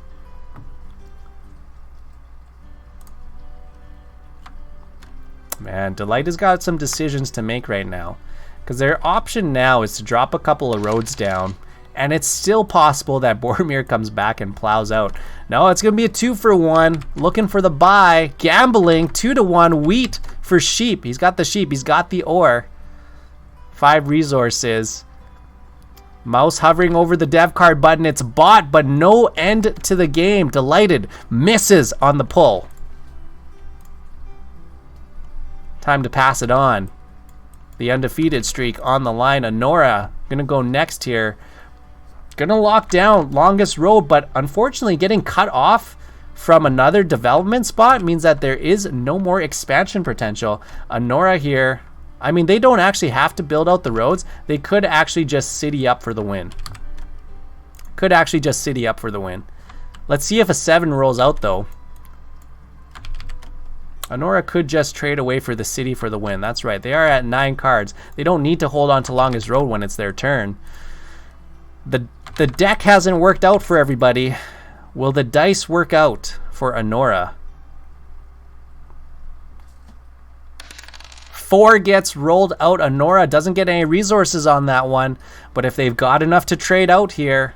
[SPEAKER 1] Man, Delight has got some decisions to make right now, because their option now is to drop a couple of roads down, and it's still possible that Boromir comes back and plows out. No, it's going to be a 2-for-1. Looking for the buy. Gambling. 2-to-1. Wheat for sheep. He's got the sheep. He's got the ore. 5 resources. Mouse hovering over the dev card button. It's bought, but no end to the game. Dylighted misses on the pull. Time to pass it on. The undefeated streak on the line. Honora going to go next here. Gonna lock down Longest Road, but unfortunately getting cut off from another development spot means that there is no more expansion potential. Honora here, I mean, they don't actually have to build out the roads. They could actually just city up for the win. Let's see if a 7 rolls out though. Honora could just trade away for the city for the win. That's right, they are at 9 cards. They don't need to hold on to Longest Road when it's their turn. The deck hasn't worked out for everybody. Will the dice work out for Honora? 4 gets rolled out. Honora doesn't get any resources on that one, but if they've got enough to trade out here,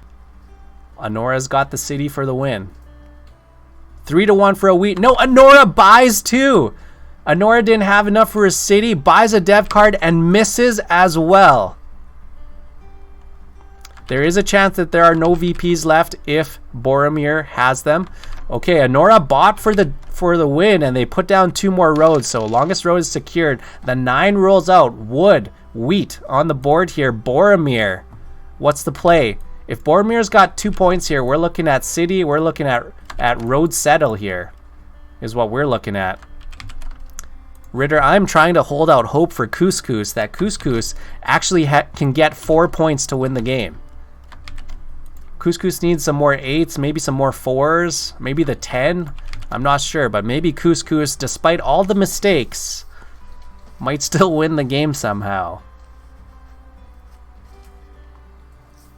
[SPEAKER 1] Honora's got the city for the win. 3-to-1 for a wheat. No, Honora buys 2. Honora didn't have enough for a city, buys a dev card, and misses as well. There is a chance that there are no VPs left if Boromir has them. Okay, Honora bought for the win, and they put down 2 more roads, so Longest Road is secured. The 9 rolls out. Wood, wheat on the board here. Boromir, what's the play? If Boromir's got 2 points here, we're looking at city. We're looking at road settle here is what we're looking at. Ritter, I'm trying to hold out hope for Couscous, that Couscous actually can get 4 points to win the game. Couscous needs some more 8s, maybe some more 4s, maybe the 10. I'm not sure, but maybe Couscous, despite all the mistakes, might still win the game somehow.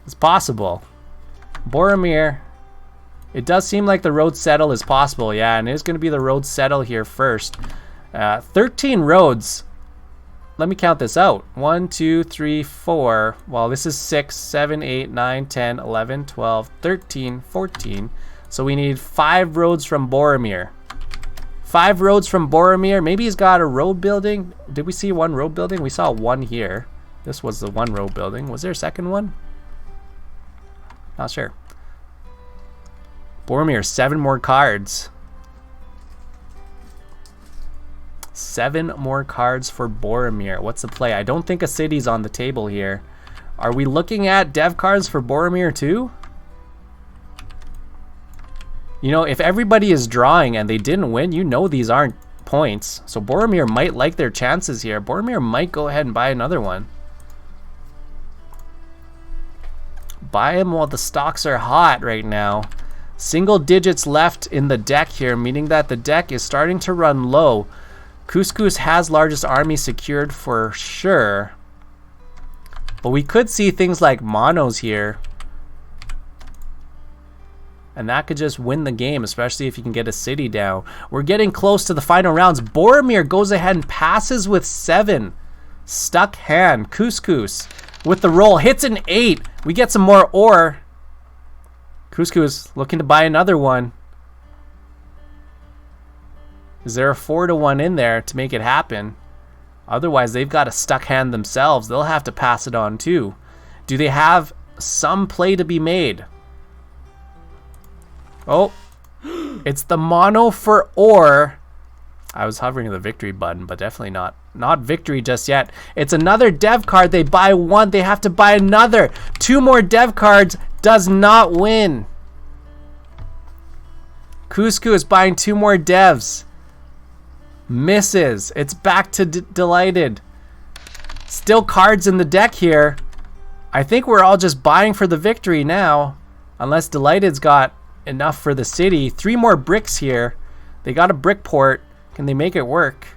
[SPEAKER 1] It's possible. Boromir, it does seem like the road settle is possible, yeah, and it is going to be the road settle here first. 13 roads. Let me count this out. 1, 2, 3, 4. Well, this is 6, 7, 8, 9, 10, 11, 12, 13, 14. So we need 5 roads from Boromir. 5 roads from Boromir. Maybe he's got a road building. Did we see 1 road building? We saw 1 here. This was the 1 road building. Was there a second one? Not sure. Boromir, 7 more cards. 7 more cards for Boromir. What's the play? I don't think a city's on the table here. Are we looking at dev cards for Boromir too? You know, if everybody is drawing and they didn't win, you know these aren't points. So Boromir might like their chances here. Boromir might go ahead and buy another one. Buy him while the stocks are hot right now. Single digits left in the deck here, meaning that the deck is starting to run low. Couscous has largest army secured for sure. But we could see things like monos here. And that could just win the game, especially if you can get a city down. We're getting close to the final rounds. Boromir goes ahead and passes with 7. Stuck hand. Couscous with the roll. Hits an 8. We get some more ore. Couscous looking to buy another one. Is there a 4-1 in there to make it happen? Otherwise, they've got a stuck hand themselves. They'll have to pass it on too. Do they have some play to be made? Oh, it's the mono for ore. I was hovering the victory button, but definitely not victory just yet. It's another dev card. They buy one, they have to buy another. 2 more dev cards does not win. Cusco is buying 2 more devs. Misses. It's back to Dylighted. Still cards in the deck here. I think we're all just buying for the victory now. Unless Dylighted's got enough for the city. 3 more bricks here. They got a brick port. Can they make it work?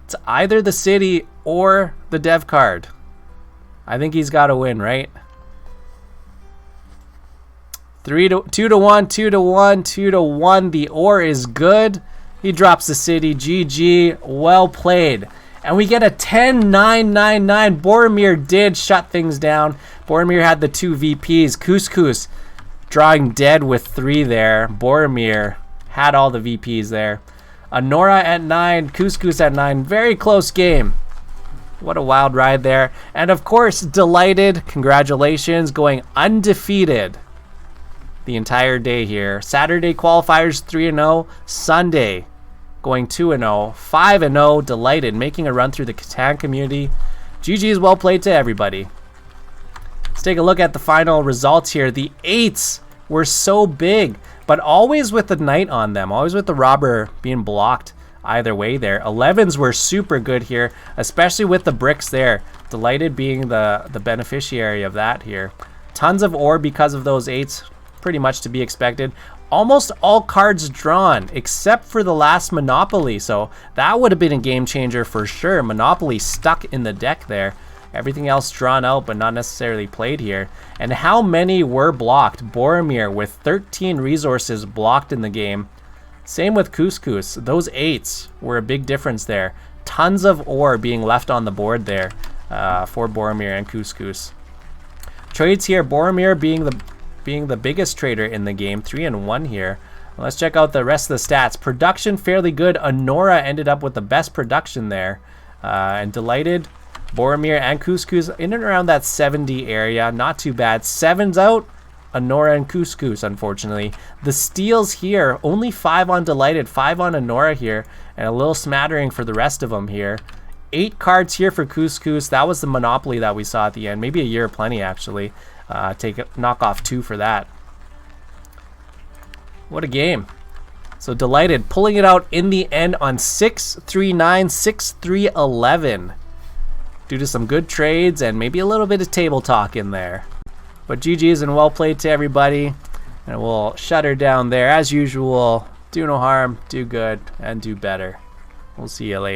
[SPEAKER 1] It's either the city or the dev card. I think he's got to win, right? 2-1, 2-1, 2-1. The ore is good. He drops the city. GG. Well played. And we get a 10-9-9-9. Boromir did shut things down. Boromir had the 2 VPs. Couscous drawing dead with 3 there. Boromir had all the VPs there. Anora at 9. Couscous at 9. Very close game. What a wild ride there. And of course, Dylighted. Congratulations. Going undefeated the entire day here. Saturday qualifiers 3-0. Sunday going 2-0. 5-0. Dylighted making a run through the Catan community. GG's well played to everybody. Let's take a look at the final results here. The 8s were so big, but always with the knight on them. Always with the robber being blocked either way there. 11s were super good here, especially with the bricks there. Dylighted being the beneficiary of that here. Tons of ore because of those 8s. Pretty much to be expected. Almost all cards drawn except for the last Monopoly, so that would have been a game changer for sure. Monopoly stuck in the deck there. Everything else drawn out but not necessarily played here. And how many were blocked? Boromir with 13 resources blocked in the game. Same with Couscous. Those 8s were a big difference there. Tons of ore being left on the board there for Boromir and Couscous. Trades here, Boromir being the biggest trader in the game, 3-1 here. Let's check out the rest of the stats. Production fairly good. Anora ended up with the best production there. And Dylighted, Boromir, and Couscous in and around that 70 area. Not too bad. 7s out, Anora and Couscous, unfortunately. The steals here, only 5 on Dylighted, 5 on Anora here, and a little smattering for the rest of them here. 8 cards here for Couscous. That was the Monopoly that we saw at the end. Maybe a year of plenty, actually. Knock off 2 for that. What a game. So Dylighted pulling it out in the end on 6-3-9, 6-3-11. Due to some good trades and maybe a little bit of table talk in there. But GG's and well played to everybody. And we'll shut her down there as usual. Do no harm, do good, and do better. We'll see you later.